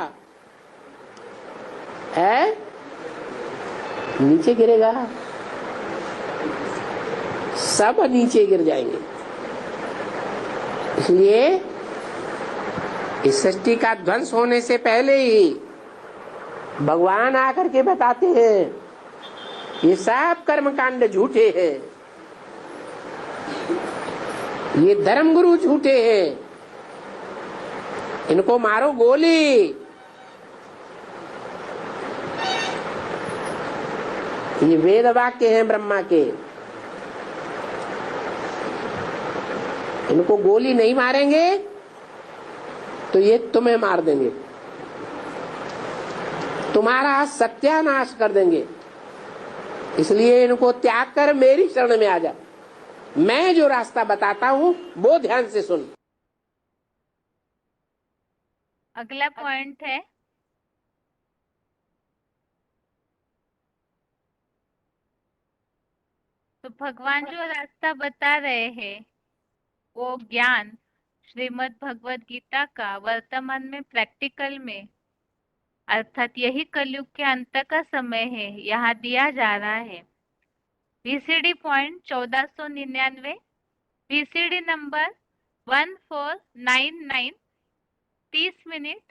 है? नीचे गिरेगा, सब नीचे गिर जाएंगे। इसलिए इस सृष्टि का ध्वंस होने से पहले ही भगवान आकर के बताते हैं ये सब कर्मकांड झूठे हैं, ये धर्म गुरु झूठे हैं, इनको मारो गोली। ये वेद वाक्य हैं ब्रह्मा के, इनको गोली नहीं मारेंगे तो ये तुम्हें मार देंगे, तुम्हारा सत्यानाश कर देंगे। इसलिए इनको त्याग कर मेरी शरण में आ जा। मैं जो रास्ता बताता हूं वो ध्यान से सुन। अगला पॉइंट है तो भगवान जो रास्ता बता रहे हैं वो ज्ञान श्रीमद् भगवत गीता का वर्तमान में प्रैक्टिकल में, अर्थात यही कलयुग के अंत का समय है, यहाँ दिया जा रहा है। VCD point 1499, VCD number 1499, 30 minute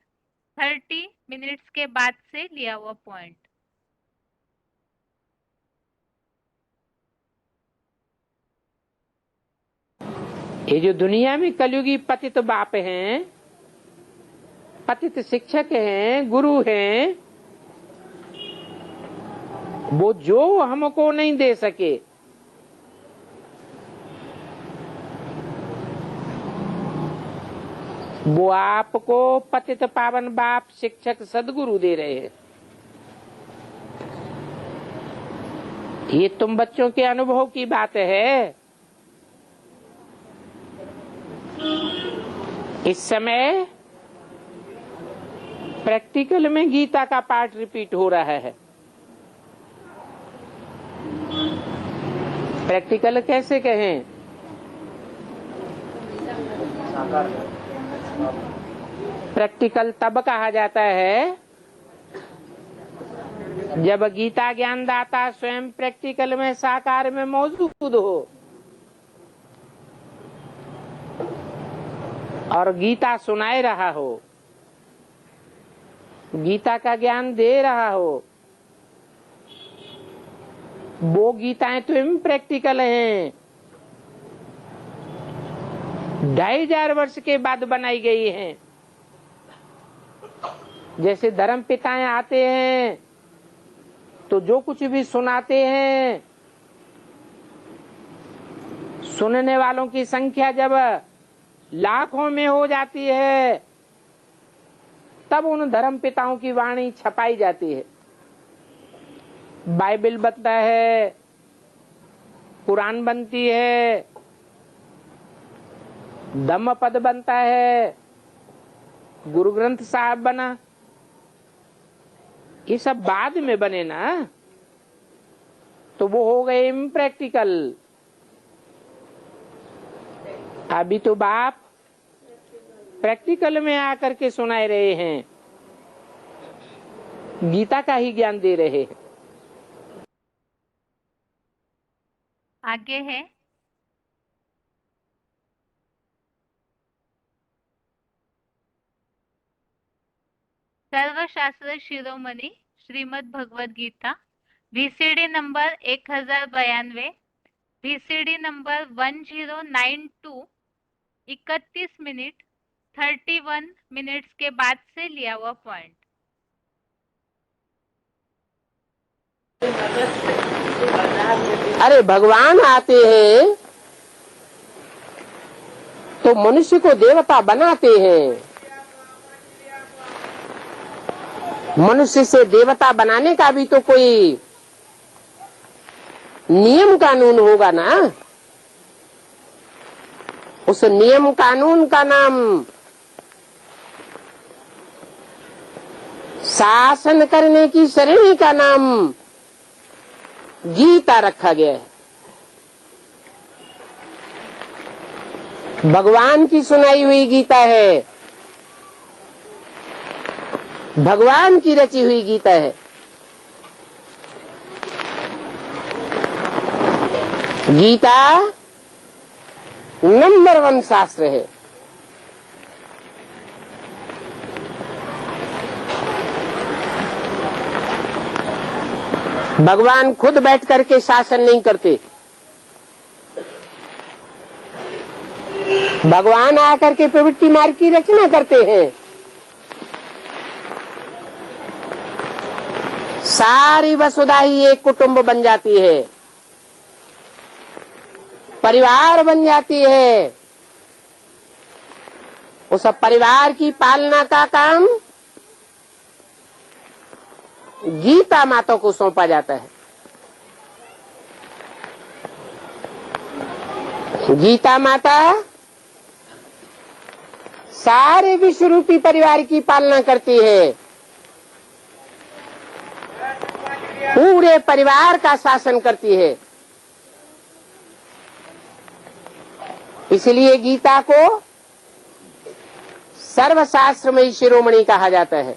30 minutes के बाद से लिया हुआ पॉइंट। ये जो दुनिया में कलयुगी पतित बाप हैं, पतित शिक्षक हैं, गुरु हैं, वो जो हमको नहीं दे सके, वो आपको पतित पावन बाप शिक्षक सदगुरु दे रहे हैं। ये तुम बच्चों के अनुभव की बात है। इस समय प्रैक्टिकल में गीता का पाठ रिपीट हो रहा है। प्रैक्टिकल कैसे कहें? प्रैक्टिकल तब कहा जाता है जब गीता ज्ञानदाता स्वयं प्रैक्टिकल में साकार में मौजूद हो और गीता सुनाए रहा हो, गीता का ज्ञान दे रहा हो। वो गीताएं तो इम्प्रैक्टिकल हैं, 2500 वर्ष के बाद बनाई गई हैं। जैसे धर्म पिताएं आते हैं तो जो कुछ भी सुनाते हैं, सुनने वालों की संख्या जब लाखों में हो जाती है तब उन धर्म पिताओं की वाणी छपाई जाती है। बाइबल बनता है, कुरान बनती है, धम्मपद बनता है, गुरु ग्रंथ साहब बना। ये सब बाद में बने ना, तो वो हो गए इम्प्रैक्टिकल। अभी तो बाप प्रैक्टिकल में आकर के सुनाए रहे हैं, गीता का ही ज्ञान दे रहे हैं। आगे है सर्वशास्त्र शिरोमणि Shrimad Bhagavad Gita, VCD number 1092, VCD number 1092, 31 minute 31 minutes के बाद से लिया हुआ पॉइंट। अरे भगवान आते हैं तो मनुष्य को देवता बनाते हैं। मनुष्य से देवता बनाने का भी तो कोई नियम कानून होगा ना। उस नियम कानून का नाम शासन करने की श्रेणी का नाम गीता रखा गया है। भगवान की सुनाई हुई गीता है, भगवान की रची हुई गीता है। गीता नंबर 1 शास्त्र है। भगवान खुद बैठ करके शासन नहीं करते। भगवान आकर के प्रवृत्ति मार्ग की रचना करते हैं। सारी वसुधा ही एक कुटुंब बन जाती है, परिवार बन जाती है। उस परिवार की पालना का काम गीता माता को सौंपा जाता है। गीता माता सारे विश्व रूपी परिवार की पालना करती है, पूरे परिवार का शासन करती है। इसलिए गीता को सर्वशास्त्र में शिरोमणि कहा जाता है।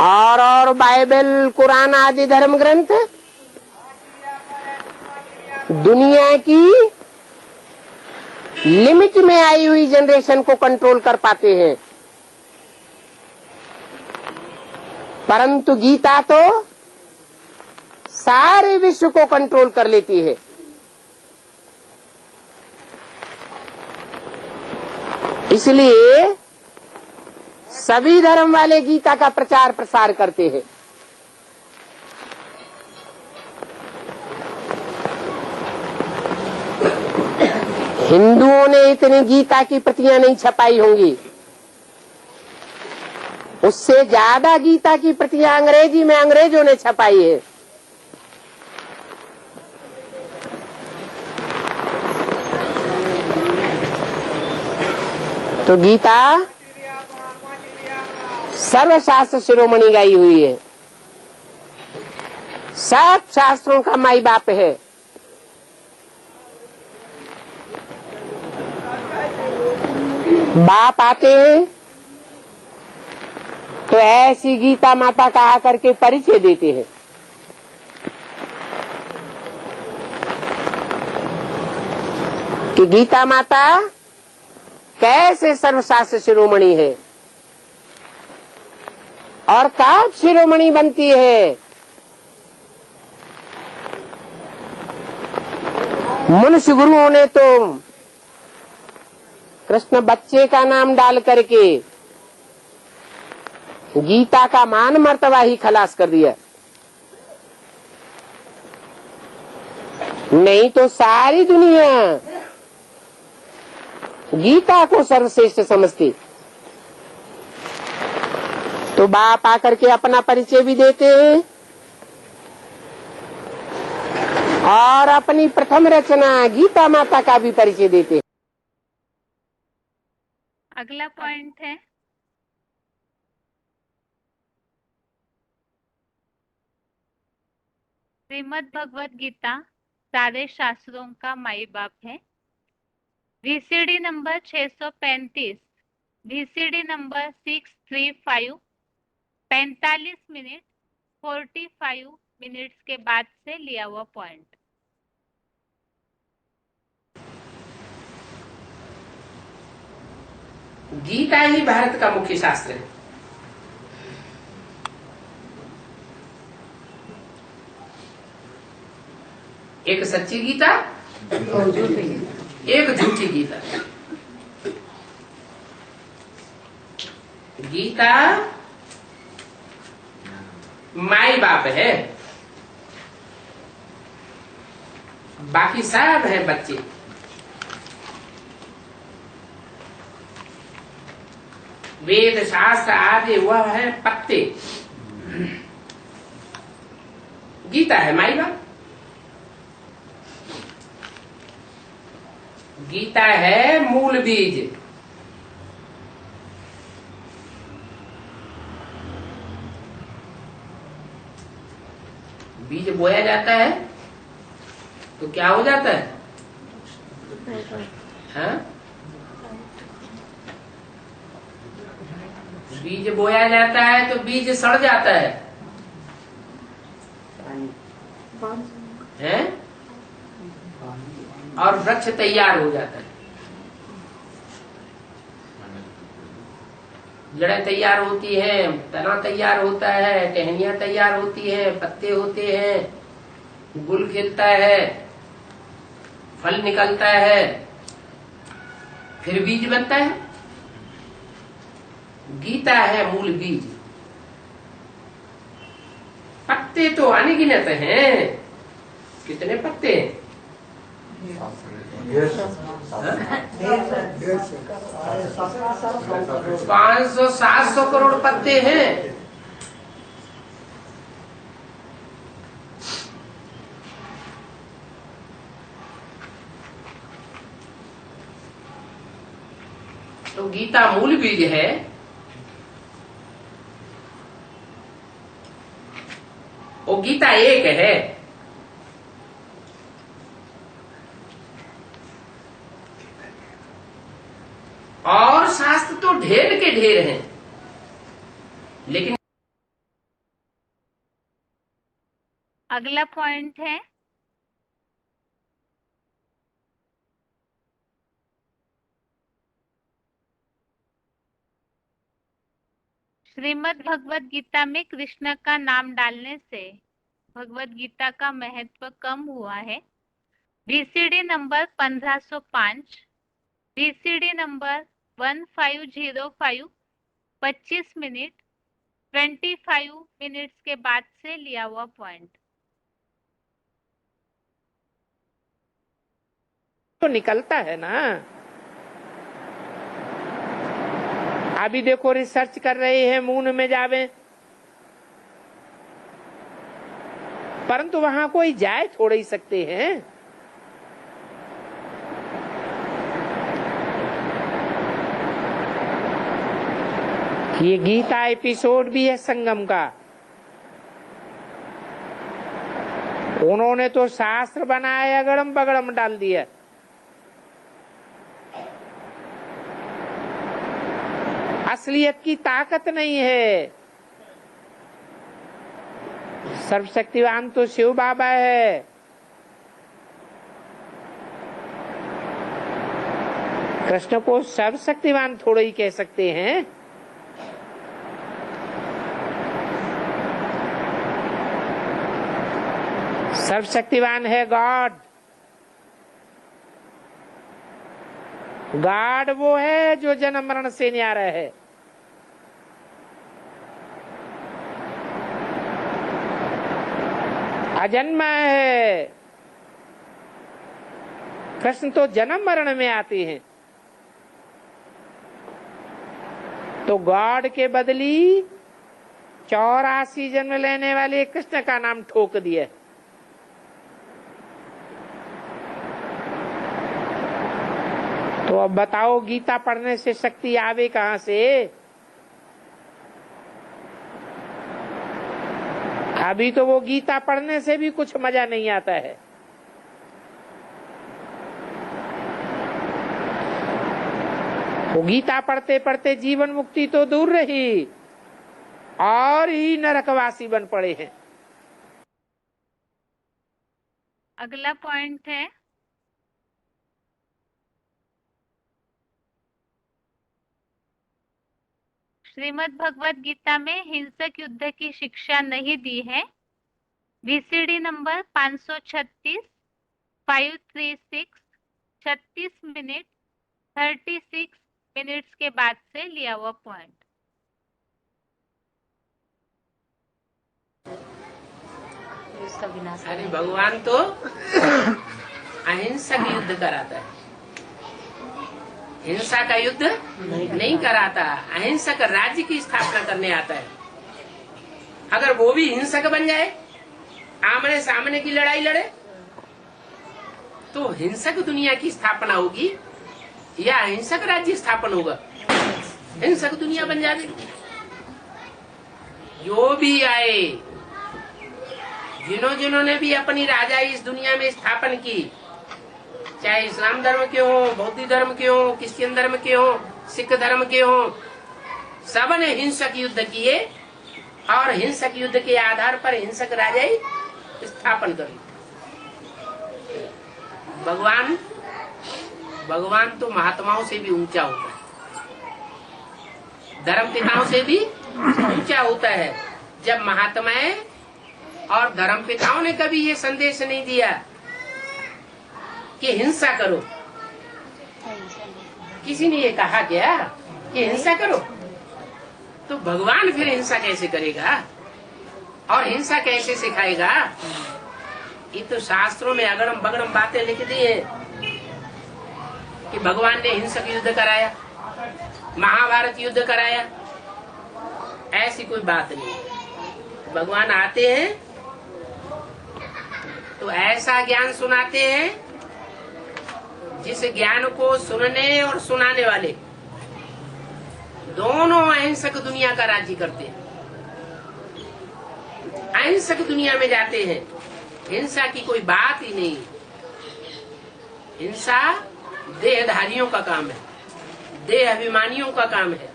और बाइबल, कुरान आदि धर्म ग्रंथ दुनिया की लिमिट में आई हुई जनरेशन को कंट्रोल कर पाते हैं, परंतु गीता तो सारे विश्व को कंट्रोल कर लेती है। इसलिए सभी धर्म वाले गीता का प्रचार प्रसार करते हैं। हिंदुओं ने इतनी गीता की प्रतियां नहीं छपाई होंगी, उससे ज्यादा गीता की प्रतियां अंग्रेजी में अंग्रेजों ने छपाई है। तो गीता सर्वशास्त्र शिरोमणि गाई हुई है, सब शास्त्रों का माई बाप है। बाप आते हैं तो ऐसी गीता माता कहा करके परिचय देते हैं। कि गीता माता कैसे सर्वशास्त्र शिरोमणि है और कब शिरोमणि बनती है। मनुष्य गुरुओं ने तो कृष्ण बच्चे का नाम डाल करके गीता का मान मर्तबा ही खलास कर दिया, नहीं तो सारी दुनिया गीता को सर्वश्रेष्ठ समझती। तो बाप आकर के अपना परिचय भी देते हैं और अपनी प्रथम रचना गीता माता का भी परिचय देते हैं। अगला पॉइंट है श्रीमद् भगवत गीता सारे शास्त्रों का माई बाप है। VCD number 635, VCD number 635, 45 minute 45 minutes के बाद से लिया हुआ पॉइंट। गीता ही भारत का मुख्य शास्त्र है। एक सच्ची गीता, एक झूठी गीता। गीता माई बाप है, बाकी सब है बच्चे। वेद शास्त्र आदि वह है पत्ते, गीता है माई बाप। गीता है मूल बीज। बीज बोया जाता है तो क्या हो जाता है? हाँ? बीज बोया जाता है तो बीज सड़ जाता है, हैं? और वृक्ष तैयार हो जाता है। जड़ें तैयार होती है, तना तैयार होता है, टहनियां तैयार होती है, पत्ते होते हैं, गुल खिलता है, फल निकलता है, फिर बीज बनता है। गीता है मूल बीज। पत्ते तो अनगिनत हैं। कितने पत्ते हैं? 500-700 करोड़ पत्ते हैं। तो गीता मूल बीज है। वो गीता एक है। और शास्त्र तो ढेर के ढेर हैं, लेकिन अगला पॉइंट है श्रीमद् भगवत गीता में कृष्ण का नाम डालने से भगवत गीता का महत्व कम हुआ है। VCD number 1505, VCD number 1505, 25 minute 25 minutes के बाद से लिया हुआ पॉइंट। तो निकलता है ना। अभी देखो रिसर्च कर रहे हैं मून में जावे, परंतु वहां कोई जाए थोड़ ही सकते हैं। ये गीता एपिसोड भी है संगम का। उन्होंने तो शास्त्र बनाया, अगड़म बगड़म डाल दिया। असलियत की ताकत नहीं है। सर्वशक्तिवान तो शिव बाबा है। कृष्ण को सर्वशक्तिवान थोड़ा ही कह सकते हैं। सर्वशक्तिवान है गॉड। गॉड वो है जो जन्म मरण से न्यारा है। अजन्मा है। कृष्ण तो जन्म मरण में आते हैं, तो गॉड के बदली 84 जन्म लेने वाले कृष्ण का नाम ठोक दिया। तो अब बताओ गीता पढ़ने से शक्ति आवे कहां से? अभी तो वो गीता पढ़ने से भी कुछ मजा नहीं आता है। वो गीता पढ़ते पढ़ते जीवन मुक्ति तो दूर रही, और ही नरकवासी बन पड़े हैं। अगला पॉइंट है श्रीमद् भगवत गीता में हिंसक युद्ध की शिक्षा नहीं दी है। VCD नंबर 536 536 36 मिनट 36 मिनट्स के बाद से लिया हुआ पॉइंट। अरे भगवान तो अहिंसक युद्ध कराता है, हिंसा का युद्ध नहीं कराता। अहिंसक राज्य की स्थापना करने आता है। अगर वो भी हिंसक बन जाए, आमने सामने की लड़ाई लड़े, तो हिंसक दुनिया की स्थापना होगी या अहिंसक राज्य स्थापन होगा? हिंसक दुनिया बन जाएगी। जो भी आए, जिन्होंने भी अपनी राजा इस दुनिया में स्थापन की, चाहे इस्लाम धर्म के हो, बौद्ध धर्म के हो, क्रिश्चियन धर्म के हो, सिख धर्म के हो, सबने हिंसक युद्ध किए और हिंसक युद्ध के आधार पर हिंसक राजा स्थापन करी। भगवान तो महात्माओं से भी ऊंचा होता है, धर्म पिताओं से भी ऊंचा होता है। जब महात्माएं और धर्म पिताओं ने कभी ये संदेश नहीं दिया कि हिंसा करो, किसी ने ये कहा क्या कि हिंसा करो, तो भगवान फिर हिंसा कैसे करेगा और हिंसा कैसे सिखाएगा? ये तो शास्त्रों में अगड़म बगड़म बातें लिख दी है कि भगवान ने हिंसक युद्ध कराया, महाभारत युद्ध कराया। ऐसी कोई बात नहीं है। भगवान आते हैं तो ऐसा ज्ञान सुनाते हैं जिस ज्ञान को सुनने और सुनाने वाले दोनों अहिंसक दुनिया का राज्य करते हैं, अहिंसक दुनिया में जाते हैं। हिंसा की कोई बात ही नहीं। हिंसा देहधारियों का काम है, देह अभिमानियों का काम है।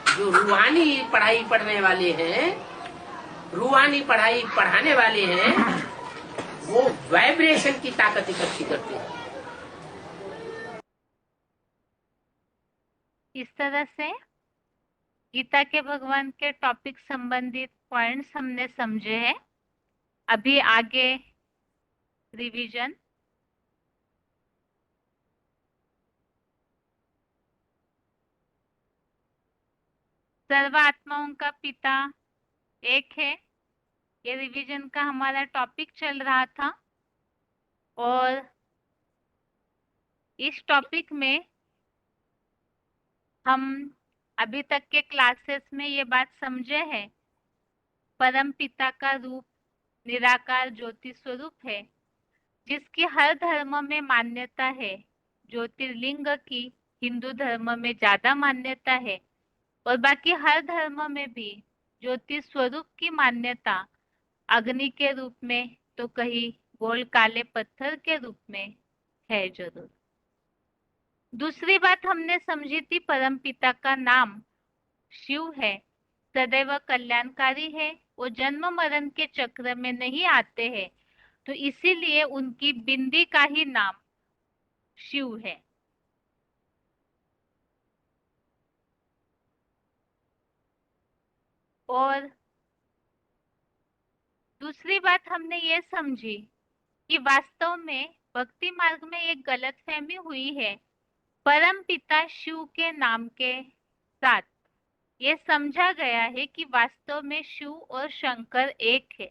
जो रूहानी पढ़ाई पढ़ने वाले हैं, रूहानी पढ़ाई पढ़ाने वाले हैं, वो वाइब्रेशन की ताकत इकट्ठी करते हैं। इस तरह से गीता के भगवान के टॉपिक संबंधित पॉइंट्स हमने समझे हैं। अभी आगे रिवीजन। सर्व आत्माओं का पिता एक है। ये रिवीजन का हमारा टॉपिक चल रहा था और इस टॉपिक में हम अभी तक के क्लासेस में ये बात समझे हैं, परम पिता का रूप निराकार ज्योति स्वरूप है, जिसकी हर धर्म में मान्यता है। ज्योतिर्लिंग की हिंदू धर्म में ज्यादा मान्यता है और बाकी हर धर्म में भी ज्योति स्वरूप की मान्यता अग्नि के रूप में तो कहीं गोल काले पत्थर के रूप में है जरूर। दूसरी बात हमने समझी थी, परम पिता का नाम शिव है, सदैव कल्याणकारी है, वो जन्म मरण के चक्र में नहीं आते हैं, तो इसीलिए उनकी बिंदी का ही नाम शिव है। और दूसरी बात हमने ये समझी कि वास्तव में भक्ति मार्ग में एक गलतफहमी हुई है। परम पिता शिव के नाम के साथ ये समझा गया है कि वास्तव में शिव और शंकर एक है।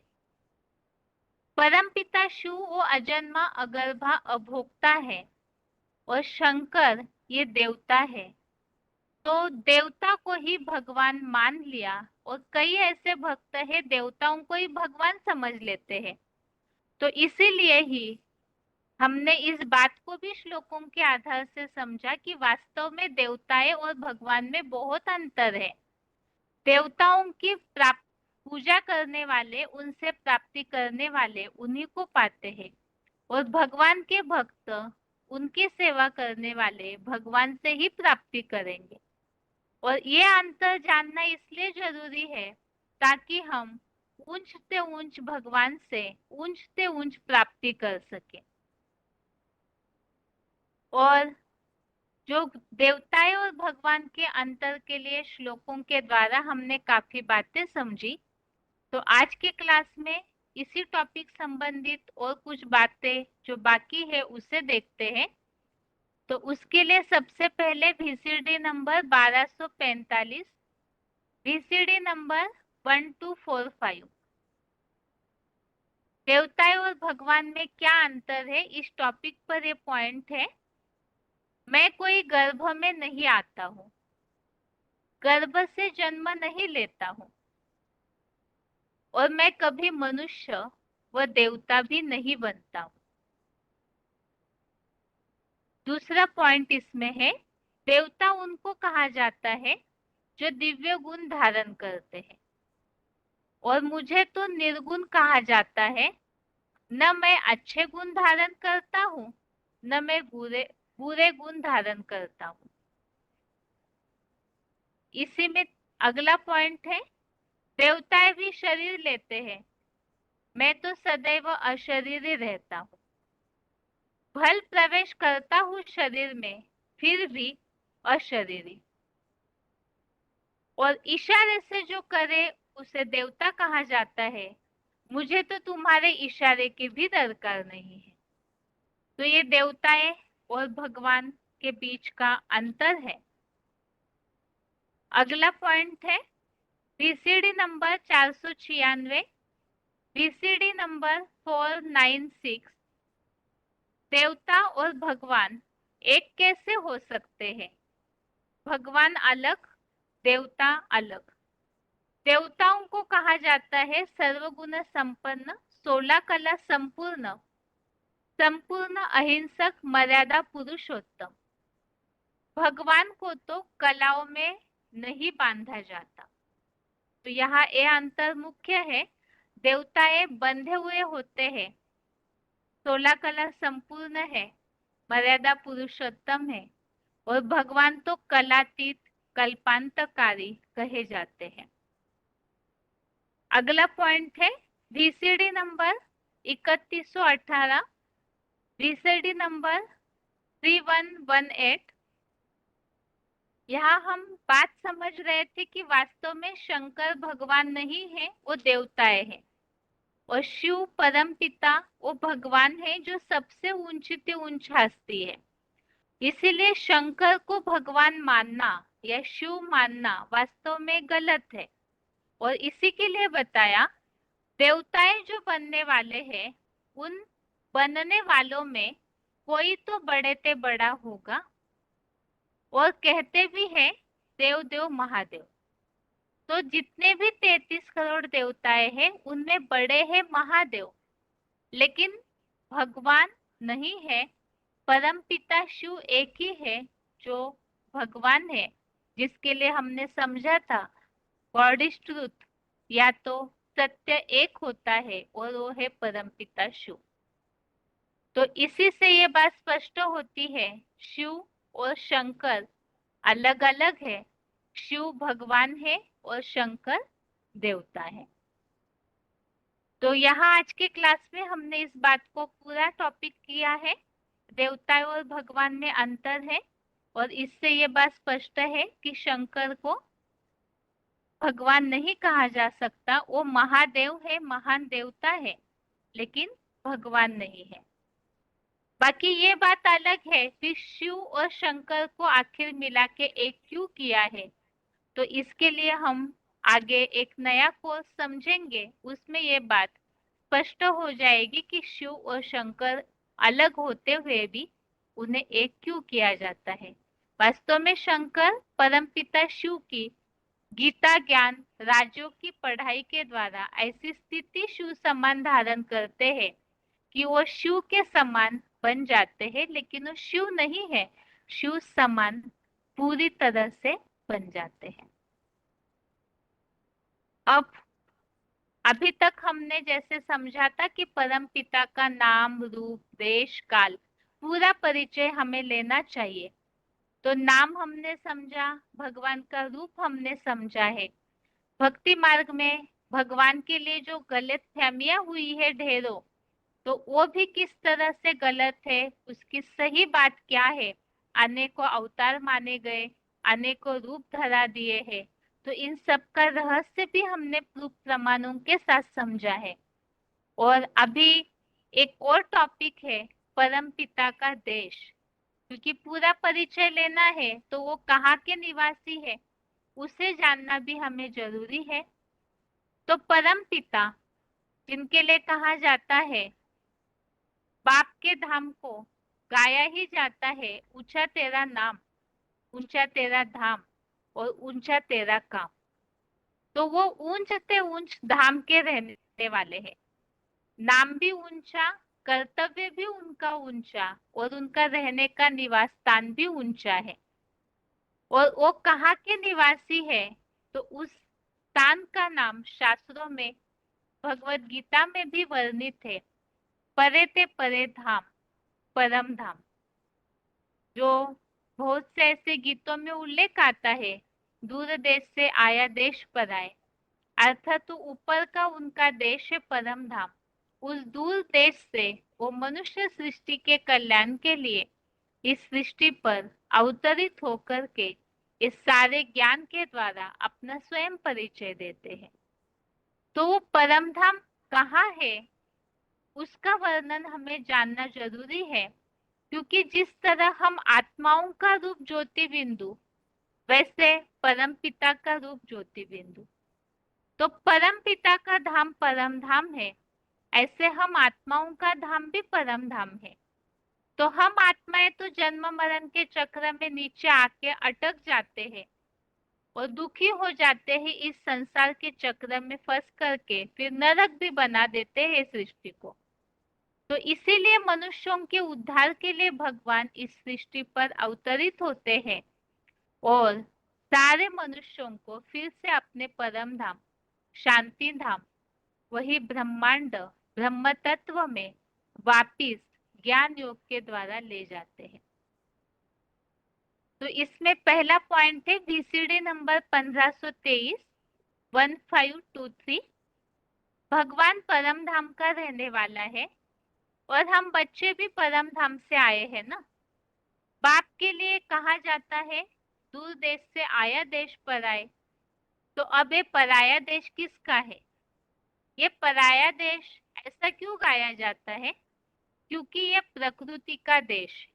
परम पिता शिव वो अजन्मा अगर्भा अभोक्ता है और शंकर ये देवता है। तो देवता को ही भगवान मान लिया और कई ऐसे भक्त हैं देवताओं को ही भगवान समझ लेते हैं। तो इसीलिए ही हमने इस बात को भी श्लोकों के आधार से समझा कि वास्तव में देवताएं और भगवान में बहुत अंतर है। देवताओं की प्राप्त पूजा करने वाले, उनसे प्राप्ति करने वाले उन्हीं को पाते हैं और भगवान के भक्त उनकी सेवा करने वाले भगवान से ही प्राप्ति करेंगे। और ये अंतर जानना इसलिए जरूरी है ताकि हम ऊंच से ऊंच भगवान से ऊंच से ऊंच प्राप्ति कर सके। और जो देवताएं और भगवान के अंतर के लिए श्लोकों के द्वारा हमने काफी बातें समझी, तो आज के क्लास में इसी टॉपिक संबंधित और कुछ बातें जो बाकी है उसे देखते हैं। तो उसके लिए सबसे पहले VCD नंबर 1245, VCD नंबर 1245, देवताएं और भगवान में क्या अंतर है, इस टॉपिक पर ये पॉइंट है। मैं कोई गर्भ में नहीं आता हूँ, गर्भ से जन्म नहीं लेता हूँ और मैं कभी मनुष्य व देवता भी नहीं बनता हूँ। दूसरा पॉइंट इसमें है, देवता उनको कहा जाता है जो दिव्य गुण धारण करते हैं और मुझे तो निर्गुण कहा जाता है। न मैं अच्छे गुण धारण करता हूँ, न मैं बुरे बुरे गुण धारण करता हूँ। इसी में अगला पॉइंट है, देवताएं भी शरीर लेते हैं, मैं तो सदैव अशरीरी रहता हूँ। फल प्रवेश करता हूँ शरीर में, फिर भी अशरीरी, और इशारे से जो करे उसे देवता कहा जाता है। मुझे तो तुम्हारे इशारे की भी दरकार नहीं है। तो ये देवताएं और भगवान के बीच का अंतर है। अगला पॉइंट है VCD नंबर 496, VCD नंबर 496, देवता और भगवान एक कैसे हो सकते हैं? भगवान अलग, देवता अलग। देवताओं को कहा जाता है सर्वगुण संपन्न, 16 कला संपूर्ण, संपूर्ण अहिंसक, मर्यादा पुरुषोत्तम। भगवान को तो कलाओं में नहीं बांधा जाता। तो यहाँ ये अंतर मुख्य है, देवताएं बंधे हुए होते हैं, 16 कला संपूर्ण है, मर्यादा पुरुषोत्तम है, और भगवान तो कलातीत कल्पांतकारी कहे जाते हैं। अगला पॉइंट है VCD नंबर 3118, VCD नंबर 3118। यहाँ हम बात समझ रहे थे कि वास्तव में शंकर भगवान नहीं है, वो देवताएं हैं, और शिव परम पिता वो भगवान है जो सबसे ऊंची से ऊंच हस्ती है। इसीलिए शंकर को भगवान मानना या शिव मानना वास्तव में गलत है। और इसी के लिए बताया, देवताएं जो बनने वाले हैं, उन बनने वालों में कोई तो बड़े ते बड़ा होगा। और कहते भी हैं देव देव महादेव। तो जितने भी 33 करोड़ देवताएं हैं उनमें बड़े हैं महादेव, लेकिन भगवान नहीं है। परम पिता शिव एक ही है जो भगवान है, जिसके लिए हमने समझा था गॉड इज ट्रूथ, या तो सत्य एक होता है और वो है परम पिता शिव। तो इसी से ये बात स्पष्ट होती है, शिव और शंकर अलग अलग है। शिव भगवान है और शंकर देवता है। तो यहाँ आज के क्लास में हमने इस बात को पूरा टॉपिक किया है, देवता और भगवान में अंतर है। और इससे ये बात स्पष्ट है कि शंकर को भगवान नहीं कहा जा सकता, वो महादेव है, महान देवता है, लेकिन भगवान नहीं है। बाकी ये बात अलग है कि शिव और शंकर को आखिर मिला के एक क्यों किया है। तो इसके लिए हम आगे एक नया कोर्स समझेंगे, उसमें ये बात स्पष्ट हो जाएगी कि शिव और शंकर अलग होते हुए भी उन्हें एक क्यों किया जाता है। वास्तव में शंकर परमपिता शिव की गीता ज्ञान राज्यों की पढ़ाई के द्वारा ऐसी स्थिति शिव समान धारण करते हैं कि वो शिव के समान बन जाते हैं, लेकिन वो शिव नहीं है, शिव समान पूरी तरह से बन जाते हैं। अब अभी तक हमने जैसे समझा था कि परम पिता का नाम, रूप, देश, काल, पूरा परिचय हमें लेना चाहिए। तो नाम हमने समझा, भगवान का रूप हमने समझा है। भक्ति मार्ग में भगवान के लिए जो गलत फहमियां हुई है ढेरों, तो वो भी किस तरह से गलत है, उसकी सही बात क्या है। अनेकों अवतार माने गए, अनेकों रूप धरा दिए हैं। तो इन सब का रहस्य भी हमने प्रूफ प्रमाणों के साथ समझा है। और अभी एक और टॉपिक है, परम पिता का देश। क्योंकि पूरा परिचय लेना है तो वो कहाँ के निवासी है, उसे जानना भी हमें जरूरी है। तो परम पिता जिनके लिए कहा जाता है, बाप के धाम को गाया ही जाता है, ऊंचा तेरा नाम, ऊंचा तेरा धाम और ऊंचा तेरा काम। तो वो ऊंच से ऊंच धाम के रहने वाले हैं। नाम भी ऊंचा, कर्तव्य भी उनका ऊंचा, और उनका रहने का निवास स्थान भी ऊंचा है। और वो कहाँ के निवासी है, तो उस स्थान का नाम शास्त्रों में, भगवत गीता में भी वर्णित है, परे ते परे धाम, परम धाम। जो बहुत से ऐसे गीतों में उल्लेख आता है, दूर देश से आया देश पर आए, अर्थात तो ऊपर का उनका देश है परम धाम। उस दूर देश से वो मनुष्य सृष्टि के कल्याण के लिए इस सृष्टि पर अवतरित होकर के इस सारे ज्ञान के द्वारा अपना स्वयं परिचय देते हैं। तो वो परम धाम कहाँ है, उसका वर्णन हमें जानना जरूरी है। क्योंकि जिस तरह हम आत्माओं का रूप ज्योति बिंदु, वैसे परम पिता का रूप ज्योति बिंदु। तो परम पिता का धाम परम धाम है, ऐसे हम आत्माओं का धाम भी परम धाम है। तो हम आत्माएं तो जन्म मरण के चक्र में नीचे आके अटक जाते हैं और दुखी हो जाते हैं, इस संसार के चक्र में फंस करके फिर नरक भी बना देते हैं सृष्टि को। तो इसीलिए मनुष्यों के उद्धार के लिए भगवान इस सृष्टि पर अवतरित होते हैं और सारे मनुष्यों को फिर से अपने परम धाम, शांति धाम, वही ब्रह्मांड, ब्रह्म तत्व में वापिस ज्ञान योग के द्वारा ले जाते हैं। तो इसमें पहला पॉइंट है वीसीडी नंबर 1523 1523। भगवान परम धाम का रहने वाला है और हम बच्चे भी परम धाम से आए हैं ना। बाप के लिए कहा जाता है दूर देश से आया देश पर आए। तो अब ये पराया देश किसका है, ये पराया देश ऐसा क्यों गाया जाता है, क्योंकि ये प्रकृति का देश है।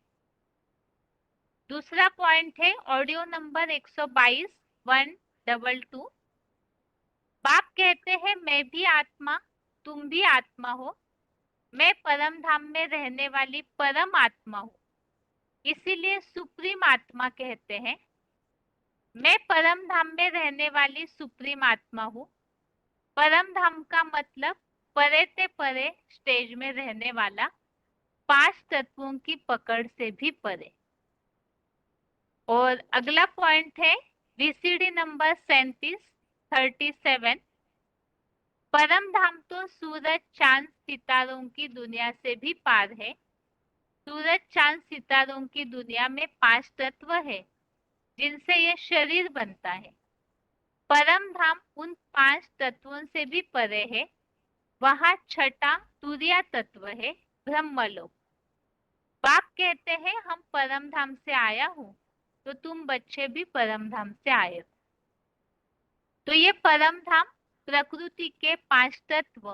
दूसरा पॉइंट है ऑडियो नंबर 122 122। बाप कहते हैं मैं भी आत्मा, तुम भी आत्मा हो, मैं परम धाम में रहने वाली परम आत्मा हूँ, इसीलिए सुप्रीम आत्मा कहते हैं। मैं परम धाम में रहने वाली सुप्रीम आत्मा हूँ। परम धाम का मतलब परे ते परे स्टेज में रहने वाला, पांच तत्वों की पकड़ से भी परे। और अगला पॉइंट है वीसीडी नंबर 3737। परम धाम तो सूरज चांद सितारों की दुनिया से भी पार है। सूरज चांद सितारों की दुनिया में पांच तत्व है जिनसे यह शरीर बनता है। परम धाम उन पांच तत्वों से भी परे है। वहां छठा तुरिया तत्व है, ब्रह्मलोक। बाप कहते हैं हम परम धाम से आया हूँ, तो तुम बच्चे भी परम धाम से आए हो। तो ये परम धाम प्रकृति के पांच तत्व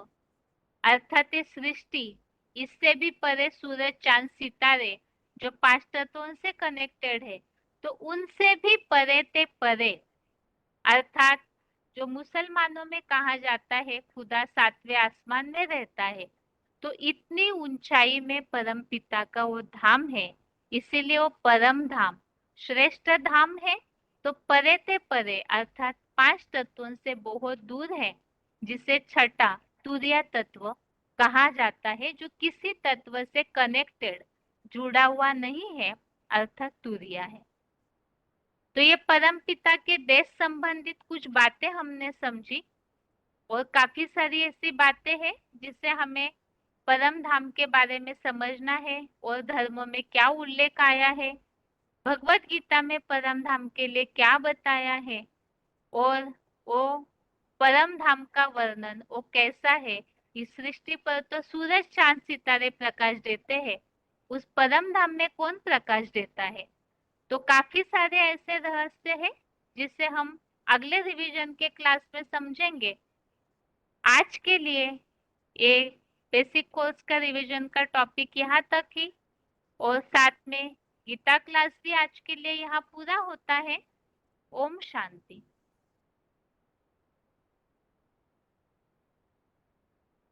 अर्थात ये सृष्टि, इससे भी परे सूरज चांद सितारे जो पांच तत्वों से कनेक्टेड है, तो उनसे भी परे ते परे अर्थात जो मुसलमानों में कहा जाता है खुदा सातवें आसमान में रहता है, तो इतनी ऊंचाई में परम पिता का वो धाम है, इसीलिए वो परम धाम श्रेष्ठ धाम है। तो परे ते परे अर्थात पांच तत्वों से बहुत दूर है, जिसे छठा तुरीय तत्व कहा जाता है, जो किसी तत्व से कनेक्टेड जुड़ा हुआ नहीं है, अर्थात तुरीय है। तो ये परम पिता के देश संबंधित कुछ बातें हमने समझी, और काफी सारी ऐसी बातें हैं जिससे हमें परम धाम के बारे में समझना है और धर्मों में क्या उल्लेख आया है, भगवत गीता में परम धाम के लिए क्या बताया है, और वो परम धाम का वर्णन वो कैसा है। इस सृष्टि पर तो सूरज चांद सितारे प्रकाश देते हैं, उस परम धाम में कौन प्रकाश देता है। तो काफी सारे ऐसे रहस्य हैं जिसे हम अगले रिवीजन के क्लास में समझेंगे। आज के लिए ये बेसिक कोर्स का रिवीजन का टॉपिक यहाँ तक ही, और साथ में गीता क्लास भी आज के लिए यहाँ पूरा होता है। ओम शांति।